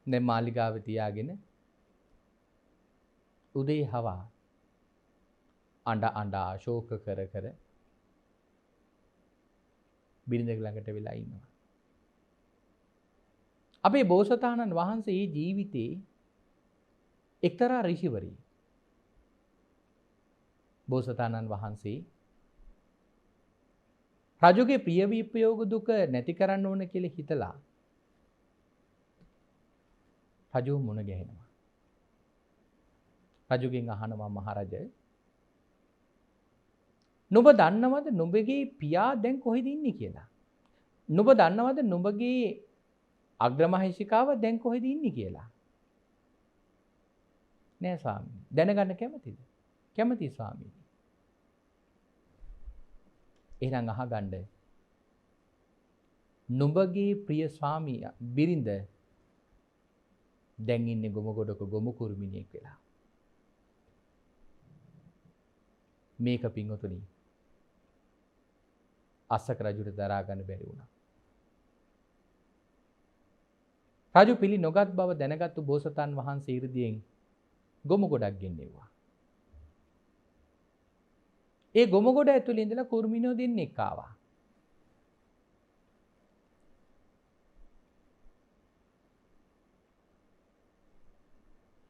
Speaker 3: දැන් මාලිගාවේ තියාගෙන උදේ හවා අඬ ශෝක කර කර බිරිඳ ළඟට වෙලා ඉන්නවා. අපේ බෝසතාණන් වහන්සේ මේ ජීවිතේ එක්තරා ඍෂිවරයෙක්. බෝසතාණන් වහන්සේ රජුගේ ප්‍රිය විප්‍රයෝග දුක නැති කරන්න ඕන කියලා හිතලා රජු මුණ ගැහෙනවා. රජුගෙන් අහනවා මහරජ නුඹ දන්නවද නුඹගේ පියා දැන් කොහෙද ඉන්නේ කියලා? නුඹ දන්නවද නුඹගේ අග්‍රමහිෂිකාව දැන් කොහෙද ඉන්නේ කියලා? නෑ ස්වාමී. දැනගන්න කැමතිද? කැමතියි ස්වාමී. එහෙනම් අහගන්න. නුඹගේ ප්‍රිය ස්වාමී බිරිඳ දැන් ඉන්නේ ගොමගොඩක ගොමු කුරුමිනියෙක් වෙලා. මේක පින්වතුනි අස්සක රජුට දරා ගන්න බැරි වුණා. රජු පිළි නොගත් බව දැනගත්තු බෝසතාණන් වහන්සේ 이르දියෙන් ගොමු ගොඩක් ගෙන්නේවා. ඒ ගොමු ගොඩ ඇතුළේ ඉඳලා කුරුමිනෝ දෙන්නෙක් ආවා.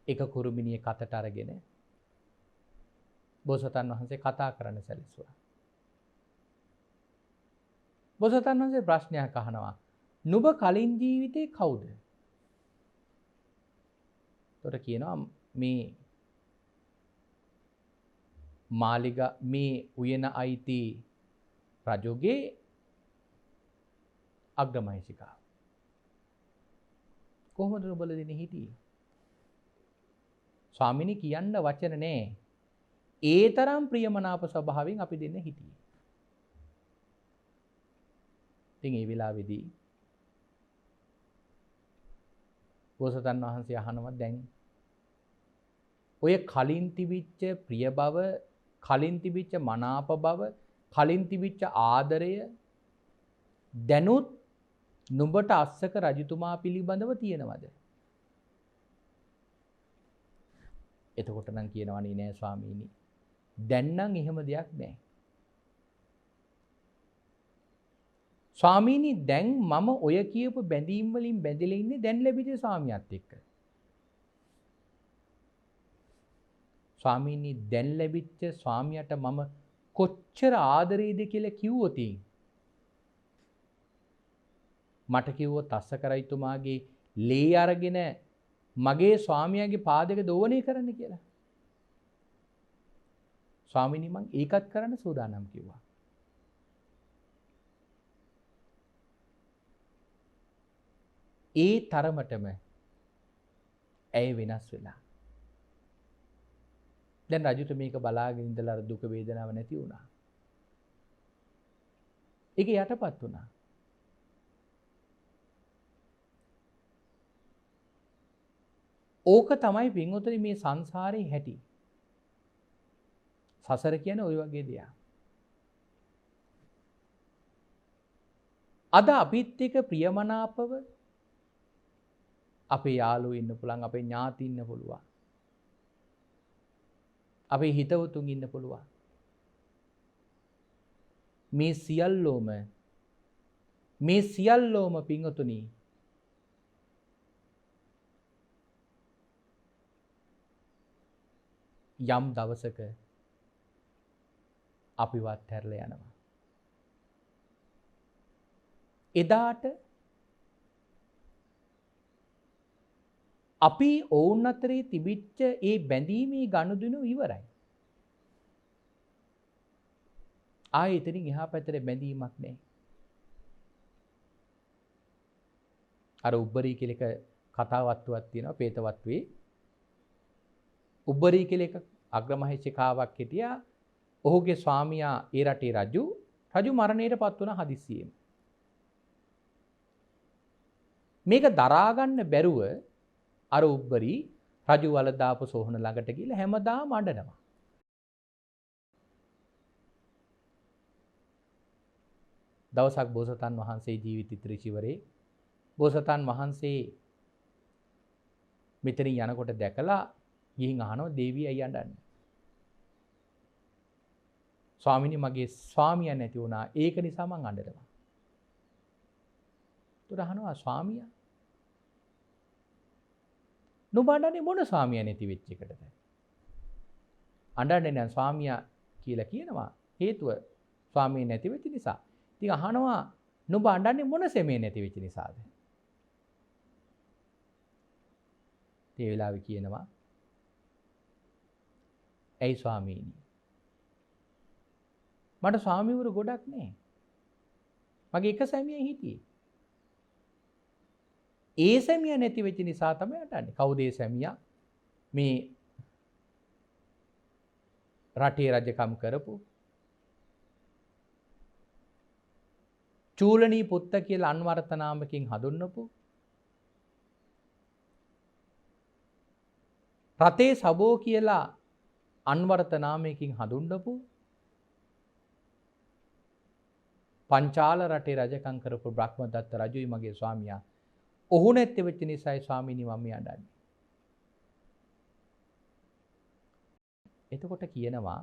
Speaker 3: එක කුරුමිනිය කතට අරගෙන බෝසතාණන් වහන්සේ කතා කරන්න සැලසුවා. බෝසතාණන් වහන්සේ ප්‍රශ්නයක් අහනවා. නුඹ කලින් ජීවිතේ කවුද? උතර කියනවා මේ මාලිගා මේ උයන අයිති රජුගේ අග්‍රමහිෂිකාව. කොහොමද නුඹල දෙන්නේ හිටියේ? ස්වාමිනී කියන්න වචන නෑ. ඒ තරම් ප්‍රියමනාප ස්වභාවයෙන් අපි දෙන්න හිටියේ. ඉතින් ඒ වෙලාවේදී බෝසතාණන් වහන්සේ අහනවා දැන් ඔය කලින් තිබිච්ච ප්‍රිය බව, කලින් තිබිච්ච මනාප බව, කලින් තිබිච්ච ආදරය දැනුත් නුඹට අස්සක රජතුමා පිළිබඳව තියෙනවද? එතකොට නම් කියනවනේ නෑ ස්වාමීනි. දැන් නම් එහෙම දෙයක් නෑ. ස්වාමීනි දැන් මම ඔය කියපු බැඳීම් වලින් බැඳිලා ඉන්නේ දැන් ලැබිච්ච ස්වාමියාත් එක්ක. ස්වාමීනි දැන් ලැබිච්ච ස්වාමියාට මම කොච්චර ආදරේද කියලා කිව්වොත් මට කිව්වොත් අස්සක රජතුමාගේ ලේ අරගෙන මගේ ස්වාමියාගේ පාදක දෝවණය කරන්න කියලා. ස්වාමීනි මං ඒකත් කරන්න සූදානම් කිව්වා. ඒ තරමටම ඇය වෙනස් වෙලා. දැන් රජුට මේක බලාගෙන ඉඳලා අර දුක වේදනාව නැති වුණා. ඒක යටපත් වුණා. ඕක තමයි පින්වතුනි මේ සංසාරේ හැටි. සසර කියන්නේ ওই වගේ දෙයක්. අද අපිත් එක්ක ප්‍රියමනාපව අපේ යාළුවෝ ඉන්න පුළුවන්, අපේ ඥාති ඉන්න පුළුවන්. අපේ හිතවතුන් ඉන්න පුළුවන්. මේ සියල්ලෝම පින්වතුනි යම් දවසක අපිවත් හැරලා යනවා. එදාට අපි ඔවුන් අතරේ තිබිච්ච ඒ බැඳීමේ ගනුදෙනු ඉවරයි. ආයෙ එතනින් එහා පැත්තට බැඳීමක් නැහැ. අර උබ්බරී කියලා එක කතාවත්තුවක් තියෙනවා පේතවත්තුවේ. උබ්බරී කියලා එක අග්‍රමහේශිකාවක් හිටියා. ඔහුගේ ස්වාමියා ඒ රටේ රජු මරණයටපත් වුණා හදිස්සියෙම. මේක දරා ගන්න බැරුව අර උබ්බරී රජු වල දාපු සෝහන ළඟට ගිහලා හැමදාම අඬනවා. දවසක් බෝසතාන් වහන්සේ ජීවිත ත්‍රිචිවරේ බෝසතාන් වහන්සේ මෙතනින් යනකොට දැකලා ගිහින් අහනවා දේවිය ඇයි අඬන්නේ? ස්වාමිනී මගේ ස්වාමියා නැති වුණා ඒක නිසා මං අඬනවා. උතර අහනවා ස්වාමියා නුඹ අඬන්නේ මොන ස්වාමියා නැති වෙච්ච එකටද? අඬන්නේ නැහැ ස්වාමියා කියලා කියනවා හේතුව ස්වාමියා නැති වෙච්ච නිසා. ඉතින් අහනවා නුඹ අඬන්නේ මොන සෙමේ නැති වෙච්ච නිසාද? ඒ වෙලාවේ කියනවා ඇයි ස්වාමීනි මට ස්වාමිවරු ගොඩක් නෑ. මගේ එක සැමියා හිටියේ. ඒ සැමියා නැති වෙච්ච නිසා තමයි අඬන්නේ. කවුද ඒ සැමියා? මේ රටේ රජකම් කරපු චූලනී පුත්ත කියලා අන්වර්ථ නාමකින් හඳුන්වපු රතේ සබෝ කියලා අන්වර්ථ නාමයකින් හඳුන්වපු පංචාල රටේ රජකම් කරපු බ්‍රහ්මදත්ත රජුයි මගේ ස්වාමියා. ඔහු නැති වෙච්ච නිසායි ස්වාමීනි මම අඬන්නේ. එතකොට කියනවා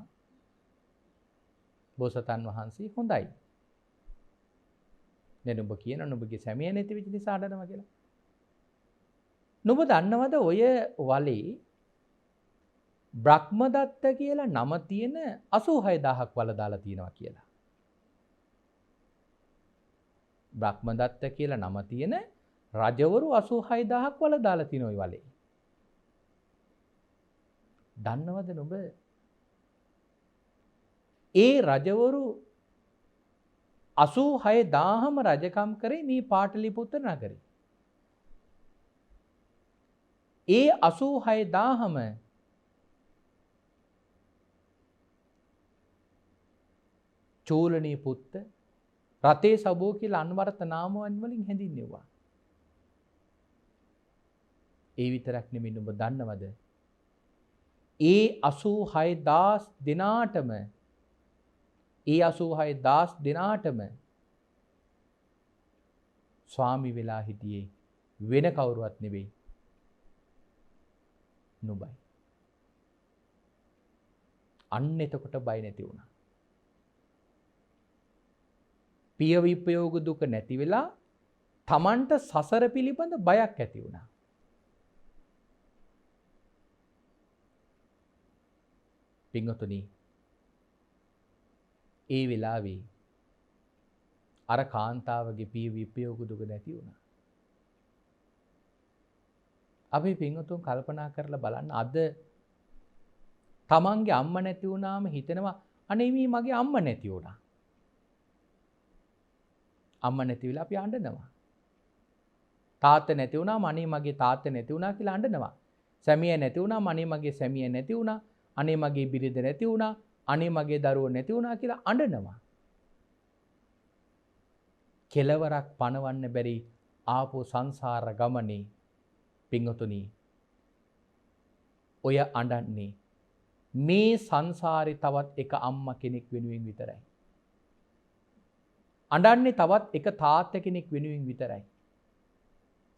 Speaker 3: බෝසතාන් වහන්සේ හොඳයි. දැන් ඔබ කියන නුඹගේ සැමියා නැති වෙච්ච නිසා අඬනවා කියලා. නුඹ දන්නවද ඔය වලේ බ්‍රහ්මදත්ත කියලා නම තියෙන 86000ක් වල දාලා තියෙනවා කියලා. බ්‍රහ්මදත්ත කියලා නම තියෙන රජවරු 86000ක් වල දාලා තියෙන ওই වලේ. දන්නවද නුඹ? ඒ රජවරු 86000ම රජකම් කරේ මේ පාටලිපුත්‍ර නගරේ. ඒ 86000ම චූලනී පුත්ත රතේ සබෝ කියලා අන්වර්ථ නාමයන් වලින් හැඳින්වෙව්වා. ඒ විතරක් නෙමෙයි නුඹ දන්නවද? ඒ 86000 දිනාටම ස්වාමි වෙලා හිටියේ වෙන කවුරුවත් නෙවෙයි නුඹයි. අන්න එතකොට බය නැති වුණා. පිය විපයෝග දුක නැති වෙලා තමන්ට සසර පිළිබඳ බයක් ඇති වුණා. පින්වතුනි ඒ වෙලාවේ අර කාන්තාවගේ පිය විපයෝග දුක නැති වුණා. අපි පින්වතුන් කල්පනා කරලා බලන්න අද තමන්ගේ අම්මා නැති වුණාම හිතෙනවා අනේ මේ මගේ අම්මා නැති වුණා. අම්මා නැති වෙලා අපි අඬනවා. තාත්තා නැති වුණාම අනේ මගේ තාත්තා නැති වුණා කියලා අඬනවා. සැමියා නැති වුණාම අනේ මගේ සැමියා නැති වුණා. අනේ මගේ බිරිඳ නැති වුණා. අනේ මගේ දරුවෝ නැති වුණා කියලා අඬනවා. කෙලවරක් පණවන්න බැරි ආපෝ සංසාර ගමනේ පින්වතුනි ඔය අඬන්නේ මේ සංසාරේ තවත් එක අම්මා කෙනෙක් වෙනුවෙන් විතරයි. අඬන්නේ තවත් එක තාත්තා කෙනෙක් වෙනුවෙන් විතරයි.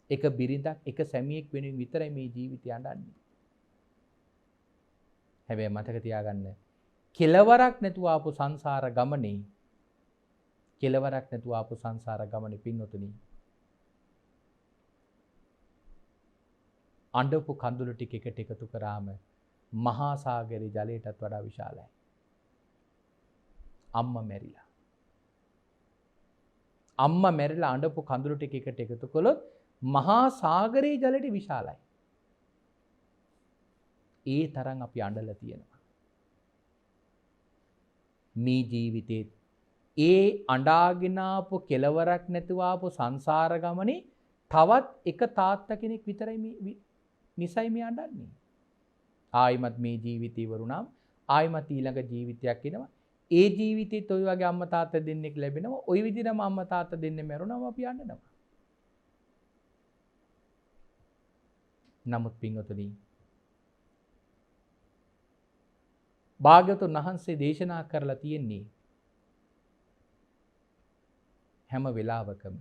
Speaker 3: එක බිරිඳක් එක සැමියෙක් වෙනුවෙන් විතරයි මේ ජීවිතය අඬන්නේ. හැබැයි මතක තියාගන්න කෙලවරක් නැතුව ආපු සංසාර ගමනේ පින්වතුනි අඬපු කඳුළු ටික එකට එකතු කරාම මහා සාගරේ ජලයටත් වඩා විශාලයි. අම්මා මැරිලා. අම්මා මැරිලා අඬපු කඳුළු ටික එකට එකතු කළොත් මහා සාගරයේ ජලයට විශාලයි. ඒ තරම් අපි අඬලා තියෙනවා. මේ ජීවිතේ ඒ අඬාගෙන ආපු කෙලවරක් නැතුව ආපු සංසාර ගමනේ තවත් එක තාත්තා කෙනෙක් විතරයි මේ නිසයි මේ අඬන්නේ. ආයිමත් මේ ජීවිතේ වරුණාම ආයිමත් ඊළඟ ජීවිතයක් එනවා. ඒ ජීවිතෙත් ඔය වගේ අම්මා තාත්තා දෙන්නෙක් ලැබෙනවා. ওই විදිහටම අම්මා තාත්තා දෙන්නේ මැරුණාම අපි අඬනවා. නමුත් පින්වතුනි භාග්‍යවතුන් වහන්සේ දේශනා කරලා තියෙන්නේ හැම වෙලාවකම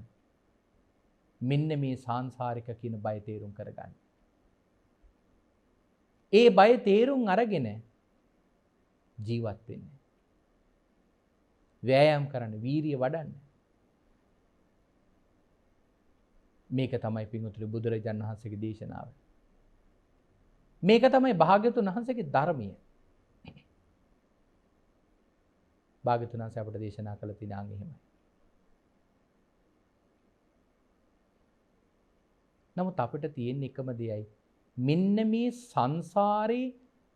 Speaker 3: මෙන්න මේ සාංශාරික කියන බය තේරුම් කරගන්න. ඒ බය තේරුම් අරගෙන ජීවත් වෙන්න. වෑයම් කරන්න, වීරිය වඩන්න. මේක තමයි පින්වතුනි බුදුරජාණන් වහන්සේගේ දේශනාව. මේක තමයි භාග්‍යවතුන් වහන්සේගේ ධර්මය. භාග්‍යවතුන් වහන්සේ අපට දේශනා කළ තියෙන අංග එහෙමයි. නමුත් අපිට තියෙන එකම දෙයයි මෙන්න මේ සංසාරේ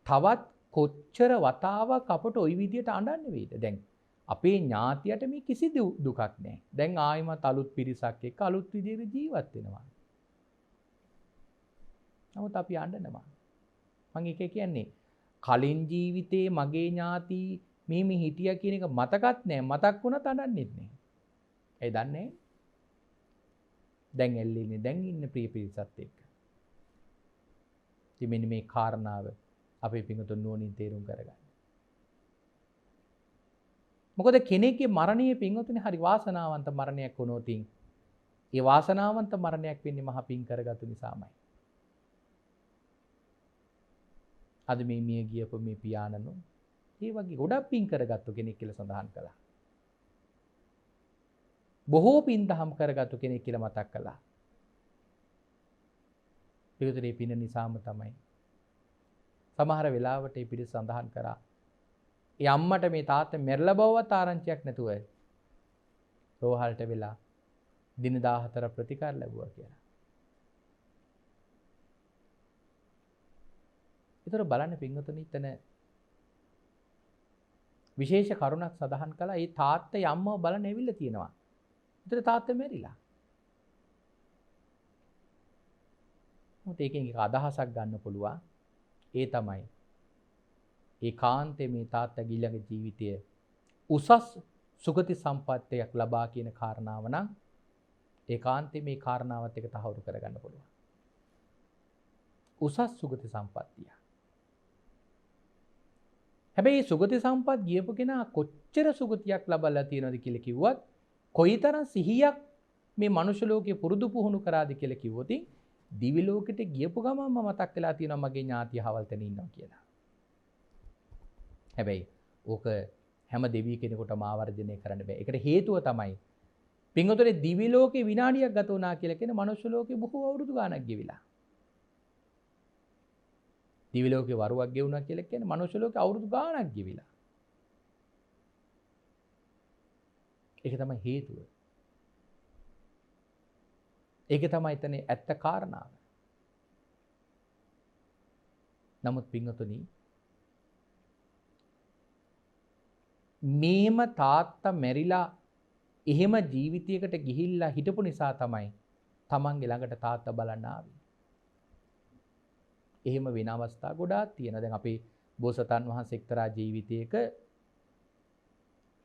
Speaker 3: තවත් කොච්චර වතාවක් අපට ওই විදියට අඬන්න වේද? දැන් අපේ ඥාතියට මේ කිසි දුකක් නැහැ. දැන් ආයිමත් අලුත් පිරිසක් එක්ක අලුත් විදියට ජීවත් වෙනවා. නමුත් අපි අඬනවා. මම ඒක කියන්නේ කලින් ජීවිතේ මගේ ඥාති මේ හිටියා කියන එක මතකත් නැහැ. මතක් වුණත් අඬන්නෙත් නැහැ. ඒ දන්නේ දැන් එල්ලෙන්නේ දැන් ඉන්න ප්‍රිය පිරිසත් එක්ක. ඉතින් මෙන්න මේ කාරණාව අපේ පිටුතුන් නුවණින් තේරුම් කරගන්න. මොකද කෙනෙක්ගේ මරණය පින්වතුනි හරි වාසනාවන්ත මරණයක් වුණොත් ඒ වාසනාවන්ත මරණයක් වෙන්නේ මහ පින් කරගත්තු නිසාමයි. අද මේ මිය ගියපු මේ පියාණනෝ ඒ වගේ ගොඩක් පින් කරගත්තු කෙනෙක් කියලා සඳහන් කළා. බොහෝ පින් දහම් කරගත්තු කෙනෙක් කියලා මතක් කළා. පිටුතරේ පින නිසාම තමයි සමහර වෙලාවට මේ පිට සඳහන් කරා. ඒ අම්මට මේ තාත්තා මෙරළ බවවත් ආරංචියක් නැතුව රෝහලට වෙලා දින 14 ප්‍රතිකාර ලැබුවා කියලා. ඒතර බලන්න පින්වතුනි එතන විශේෂ කරුණක් සඳහන් කළා. ඒ තාත්තයි අම්මව බලන්න ඇවිල්ලා තියෙනවා. ඒතර තාත්තා මැරිලා. මොකද ඒකෙන් එක අදහසක් ගන්න පුළුවන්. ඒ තමයි ඒකාන්තේ මේ තාත්තගේ ඊළඟ ජීවිතය උසස් සුගති සම්පත්තියක් ලබා කියන කාරණාව නම් ඒකාන්තේ මේ කාරණාවත් එක තහවුරු කරගන්න පුළුවන්. උසස් සුගති සම්පත්තිය. හැබැයි සුගති සම්පත් ගියපු කෙනා කොච්චර සුගතියක් ලබලා තියෙනවද කියලා කිව්වත් කොයිතරම් සිහියක් මේ මනුෂ්‍ය ලෝකේ පුරුදු පුහුණු කරාද කියලා කිව්වොත් දිවි ලෝකෙට ගියපු ගමන්ම මතක් වෙලා තියෙනවා මගේ ඥාතිය හවල් තැන ඉන්නවා කියලා. හැබැයි ඕක හැම දෙවි කෙනෙකුටම ආවර්ජනය කරන්න බෑ. ඒකට හේතුව තමයි පින්වතුනි දිවි ලෝකේ විනාඩියක් ගත වුණා කියලා කියන මනුෂ්‍ය ලෝකේ බොහෝ අවුරුදු ගාණක් ගෙවිලා. දිවි ලෝකේ වරුවක් ගෙවුණා කියලා කියන්නේ මනුෂ්‍ය ලෝකේ අවුරුදු ගාණක් ගෙවිලා. ඒක තමයි හේතුව. ඒක තමයි එතන ඇත්ත කාරණාව. නමුත් පින්වතුනි මේම තාත්තා මැරිලා එහෙම ජීවිතයකට ගිහිල්ලා හිටපු නිසා තමයි තමන්ගේ ළඟට තාත්තා බලන්න ආවේ. එහෙම වෙන අවස්ථා ගොඩාක් තියෙනවා. දැන් අපේ බෝසතාණන් වහන්සේ එක්තරා ජීවිතයක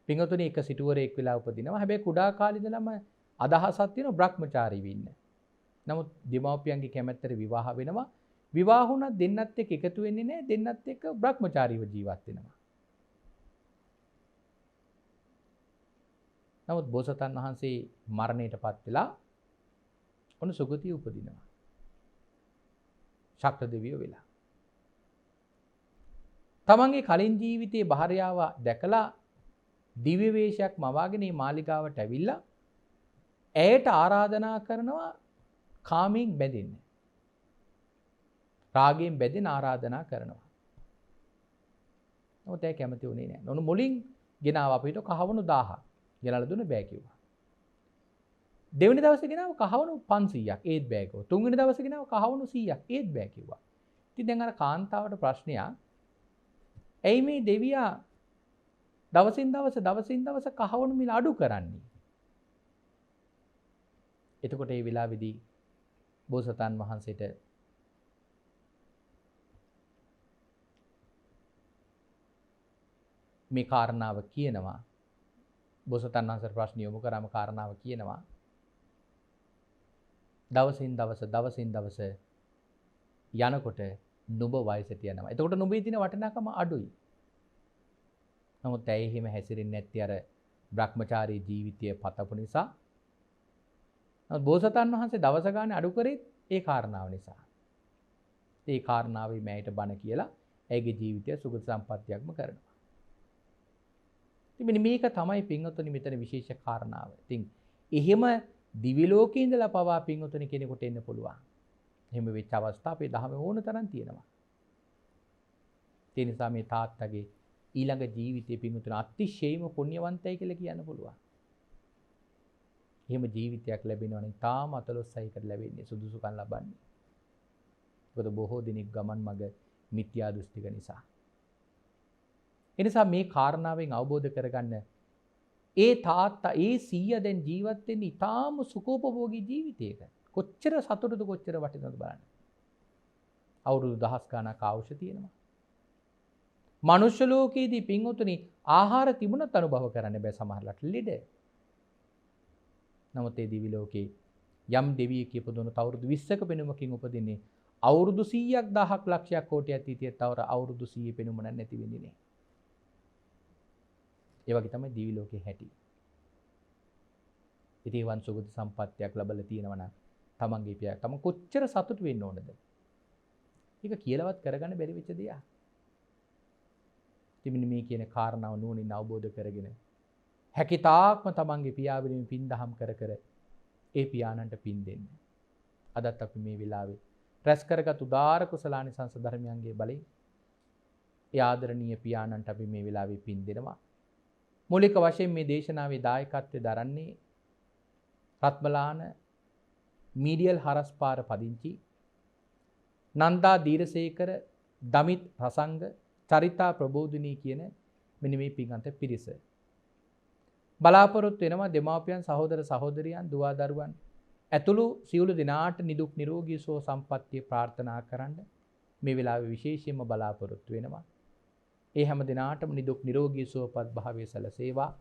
Speaker 3: පින්වතුනි එක සිටුවරයෙක් වෙලා උපදිනවා. හැබැයි කුඩා කාලේ ඉඳලම අදහසක් තියෙනවා බ්‍රහ්මචාරී වෙන්න. නමුත් දෙමාපියන්ගේ කැමැත්තට විවාහ වෙනවා. විවාහ වුණත් දෙන්නත් එක්ක එකතු වෙන්නේ නැහැ. දෙන්නත් එක්ක බ්‍රහ්මචාරීව ජීවත් වෙනවා. නමුත් බෝසතාණන් වහන්සේ මරණයටපත් වෙලා ඔන්න සුගතිය උපදිනවා. ශක්‍ර දෙවියෝ වෙලා. තමන්ගේ කලින් ජීවිතයේ භාර්යාව දැකලා දිව්‍ය වේශයක් මවාගෙන මේ මාලිගාවට ඇවිල්ලා ඇයට ආරාධනා කරනවා කාමයෙන් බැඳෙන්න. රාගයෙන් බැඳෙන ආරාධනා කරනවා. නමුත් ඒ කැමති වුණේ නැහැ. නොනු මුලින් ගෙනාව අපිට කහවණු 1000ක් ගෙනලා දුන්න බෑ කිව්වා. දෙවෙනි දවසේ ගෙනාව කහවණු 500ක් ඒත් බෑ කිව්වා. තුන්වෙනි දවසේ ගෙනාව කහවණු 100ක් ඒත් බෑ කිව්වා. ඉතින් දැන් අර කාන්තාවට ප්‍රශ්නයක් ඇයි මේ දෙවියා දවසින් දවස කහවණු මිල අඩු කරන්නේ? එතකොට මේ වෙලාවේදී බෝසතාණන් වහන්සේට මේ කාරණාව කියනවා. බෝසතාණන් වහන්සේට ප්‍රශ්න යොමු කරාම කාරණාව කියනවා. දවසින් දවස යනකොට නුඹ වයසට යනවා. එතකොට නුඹේ තියෙන වටිනාකම අඩුයි. නමුත් ඇයි එහෙම හැසිරෙන්නේ නැත්තේ අර බ්‍රහ්මචාරී ජීවිතය පතපු නිසා? නමුත් බෝසතාණන් වහන්සේ දවස ගානේ අඩු කරේ ඒ කාරණාව නිසා. ඒ කාරණාවේ මෑයට බණ කියලා ඇයිගේ ජීවිතය සුගත සම්පත්තියක්ම කරනවා. ඉතින් මේක තමයි පින්වතුනි මෙතන විශේෂ කාරණාව. ඉතින් එහෙම දිවි ලෝකේ ඉඳලා පවා පින්වතුනි කෙනෙකුට එන්න පුළුවන්. එහෙම වෙච්ච අවස්ථා අපේ දහමේ ඕන තරම් තියෙනවා. ඒ නිසා මේ තාත්තගේ ඊළඟ ජීවිතයේ පින්වතුනි අතිශයින්ම පුණ්‍යවන්තයි කියලා කියන්න පුළුවන්. එහෙම ජීවිතයක් ලැබෙනවා නම් තාම අතලොස්සයිකට ලැබෙන්නේ සුදුසුකම් ලබන්නේ. මොකද බොහෝ දිනක් ගමන් මඟ මිත්‍යා දෘෂ්ටික නිසා. එනිසා මේ කාරණාවෙන් අවබෝධ කරගන්න ඒ තාත්තා ඒ සීයා දැන් ජීවත් වෙන්නේ ඊටාම සුඛෝපභෝගී ජීවිතයක. කොච්චර සතුටුද කොච්චර වටිනවද බලන්න. අවුරුදු දහස් ගණනක් ආයුෂ තියෙනවා. මනුෂ්‍ය ලෝකයේදී පින්වතුනි ආහාර තිබුණත් අනුභව කරන්න බෑ සමහරලාට ලෙඩ. නමුත් ඒ දිවි ලෝකේ යම් දෙවියෙක් ඉපදුණොත් අවුරුදු 20ක පෙනුමකින් උපදින්නේ අවුරුදු 100ක් 1000ක් ලක්ෂයක් කෝටියක් තීතියට තවර අවුරුදු 100 පෙනුම නැති වෙන්නේ නේ. ඒ වගේ තමයි දිවි ලෝකේ හැටි. ඉතින් වන් සුගත සම්පත්තියක් ලැබලා තියෙනවා නම් තමන්ගේ පියා තම කොච්චර සතුටු වෙන්න ඕනද? ඒක කියලාවත් කරගන්න බැරි වෙච්ච දෙයක්. ඉතින් මේ කියන කාරණාව නුවණින් අවබෝධ කරගෙන හැකිතාක්ම තමන්ගේ පියා වෙනුවෙන් පින් දහම් කර කර ඒ පියාණන්ට පින් දෙන්න. අදත් අපි මේ වෙලාවේ රැස් කරගත් උදාාර කුසලානිසංස ධර්මයන්ගේ බලයෙන් ඒ ආදරණීය පියාණන්ට අපි මේ වෙලාවේ පින් දෙනවා. මූලික වශයෙන් මේ දේශනාවේ දායකත්වය දරන්නේ රත්මලාන මීඩියල් හරස්පාර පදිංචි නන්දා දීරසේකර දමිත් රසංග චරිතා ප්‍රබෝධිනී කියන මෙන්න මේ පින්වන්ත පිරිස. බලාපොරොත්තු වෙනවා දෙමාපියන් සහෝදර සහෝදරියන් දුවා දරුවන් ඇතුළු සියලු දෙනාට නිදුක් නිරෝගී සුව සම්පන්නිය ප්‍රාර්ථනා කරන්න මේ වෙලාවේ විශේෂයෙන්ම බලාපොරොත්තු වෙනවා. ඒ හැම දිනාටම නිදුක් නිරෝගී සුවපත් භාවයේ සැලසේවා.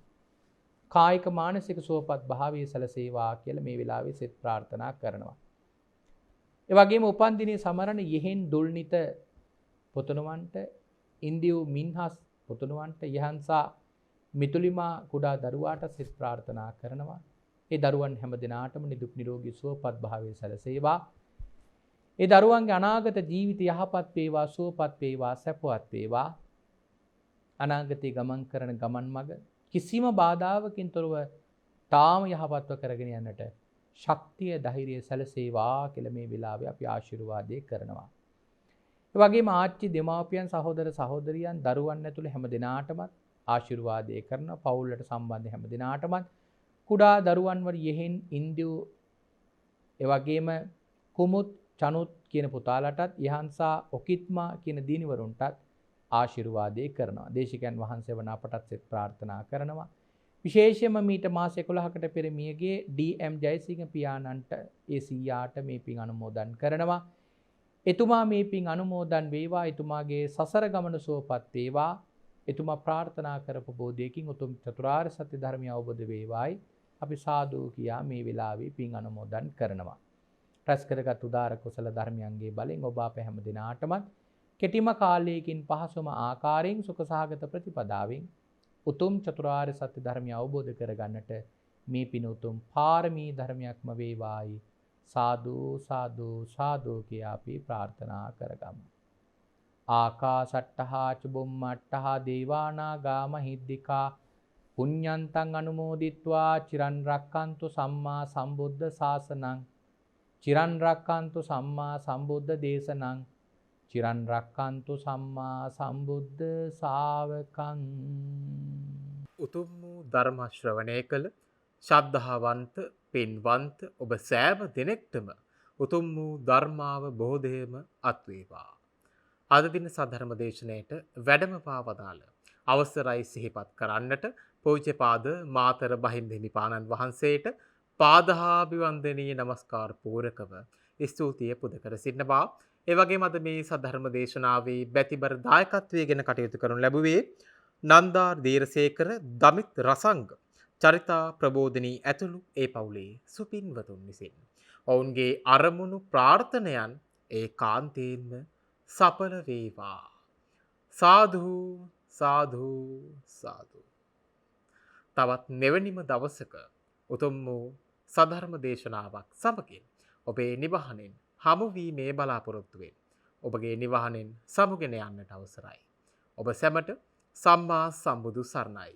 Speaker 3: කායික මානසික සුවපත් භාවයේ සැලසේවා කියලා මේ වෙලාවේ සෙත් ප්‍රාර්ථනා කරනවා. ඒ වගේම උපන් දිනේ සමරන යෙහෙන් දුල්නිත පුතුණුවන්ට ඉන්දියු මින්හස් පුතුණුවන්ට යහන්සා මිතුලිමා කුඩා දරුවාට සෙත් ප්‍රාර්ථනා කරනවා. ඒ දරුවන් හැම දිනාටම නිදුක් නිරෝගී සුවපත් භාවයේ සැලසේවා. ඒ දරුවන්ගේ අනාගත ජීවිත යහපත් වේවා සුවපත් වේවා සැපවත් වේවා. අනාගතේ ගමන් කරන ගමන් මඟ කිසිම බාධාවකින් තොරව තාම යහපත්ව කරගෙන යන්නට ශක්තිය ධෛර්යය සැලසේවා කියලා මේ වෙලාවේ අපි ආශිර්වාදේ කරනවා. ඒ වගේම ආච්චි දෙමාපියන් සහෝදර සහෝදරියන් දරුවන් ඇතුළු හැම දිනාටමත් ආශිර්වාදේ කරන පවුලට සම්බන්ධ හැම දිනාටමත් කුඩා දරුවන් වර යෙහෙන් ඉන්දියු ඒ වගේම කුමුත් චනුත් කියන පුතාලටත් යහන්සා ඔකිත්මා කියන දිනිවරුන්ටත් ආශිර්වාදේ කරනවා. දේශිකයන් වහන්සේ වන අපටත් සෙත් ප්‍රාර්ථනා කරනවා. විශේෂයෙන්ම මීට මාස 11කට පෙර මියගේ ඩී.එම්. ජයසිංහ පියාණන්ට ඒ සීයාට මේ පින් අනුමෝදන් කරනවා. එතුමා මේ පින් අනුමෝදන් වේවා. එතුමාගේ සසර ගමන සුවපත් වේවා. එතුමා ප්‍රාර්ථනා කරපු බෝධියකින් උතුම් චතුරාර්ය සත්‍ය ධර්මය අවබෝධ වේවායි අපි සාදු කියා මේ වෙලාවේ පින් අනුමෝදන් කරනවා. රැස් කරගත් උදාර කුසල ධර්මයන්ගේ බලෙන් ඔබ අප හැම දිනාටමත් කෙටිම කාලයකින් පහසුම ආකාරයෙන් සුඛසහගත ප්‍රතිපදාවෙන් උතුම් චතුරාර්ය සත්‍ය ධර්මය අවබෝධ කරගන්නට මේ පින උතුම් පාරමී ධර්මයක්ම වේවායි සාදු සාදු සාදු කියා අපි ප්‍රාර්ථනා කරගමු. ආකාසට්ටහා චුම්මට්ටහා දේවානාගා මහිද්దికා පුඤ්ඤන්තං අනුමෝදිත්වා චිරන් රක්칸තු සම්මා සම්බුද්ධ ශාසනං චිරන් රක්칸තු සම්මා සම්බුද්ධ දේශනං චිරන් රක්칸තු සම්මා සම්බුද්ධ ශාවකං.
Speaker 2: උතුම් වූ ධර්ම ශ්‍රවණය කළ ශ්‍රද්ධාවන්ත පින්වන්ත ඔබ සෑම දෙනෙක්ටම උතුම් වූ ධර්මාව බෝධයම අත්වේවා. අද දින සද්ධර්ම දේශනයට වැඩම පාවදාල අවසරයි සිහිපත් කරන්නට පූජ්‍යපාද මාතර බහින්ද හිමිපාණන් වහන්සේට පාදහාභිවන්දනීය නමස්කාර පූරකව ස්තුතිය පුද කර සිටිනවා. ඒ වගේම අද මේ සද්ධර්ම දේශනාවේ බැතිබර දායකත්වයෙන් කටයුතු කරනු ලැබුවේ නන්දාර් දීරසේකර, දමිත් රසංග, චරිතා ප්‍රබෝධනී ඇතුළු ඒ පවුලේ සුපින්වතුන් විසින්. ඔවුන්ගේ අරමුණු ප්‍රාර්ථනයන් ඒකාන්තයෙන්ම සඵල වේවා. සාදු සාදු සාදු. තවත් මෙවැනිම දවසක උතුම් වූ සධර්ම දේශනාවක් සමගින් ඔබේ නිවහනෙන් හමු වීමේ බලාපොරොත්තුවෙන් ඔබගේ නිවහනෙන් සමුගෙන යන්නට අවසරයි. ඔබ සැමට සම්මා සම්බුදු සරණයි.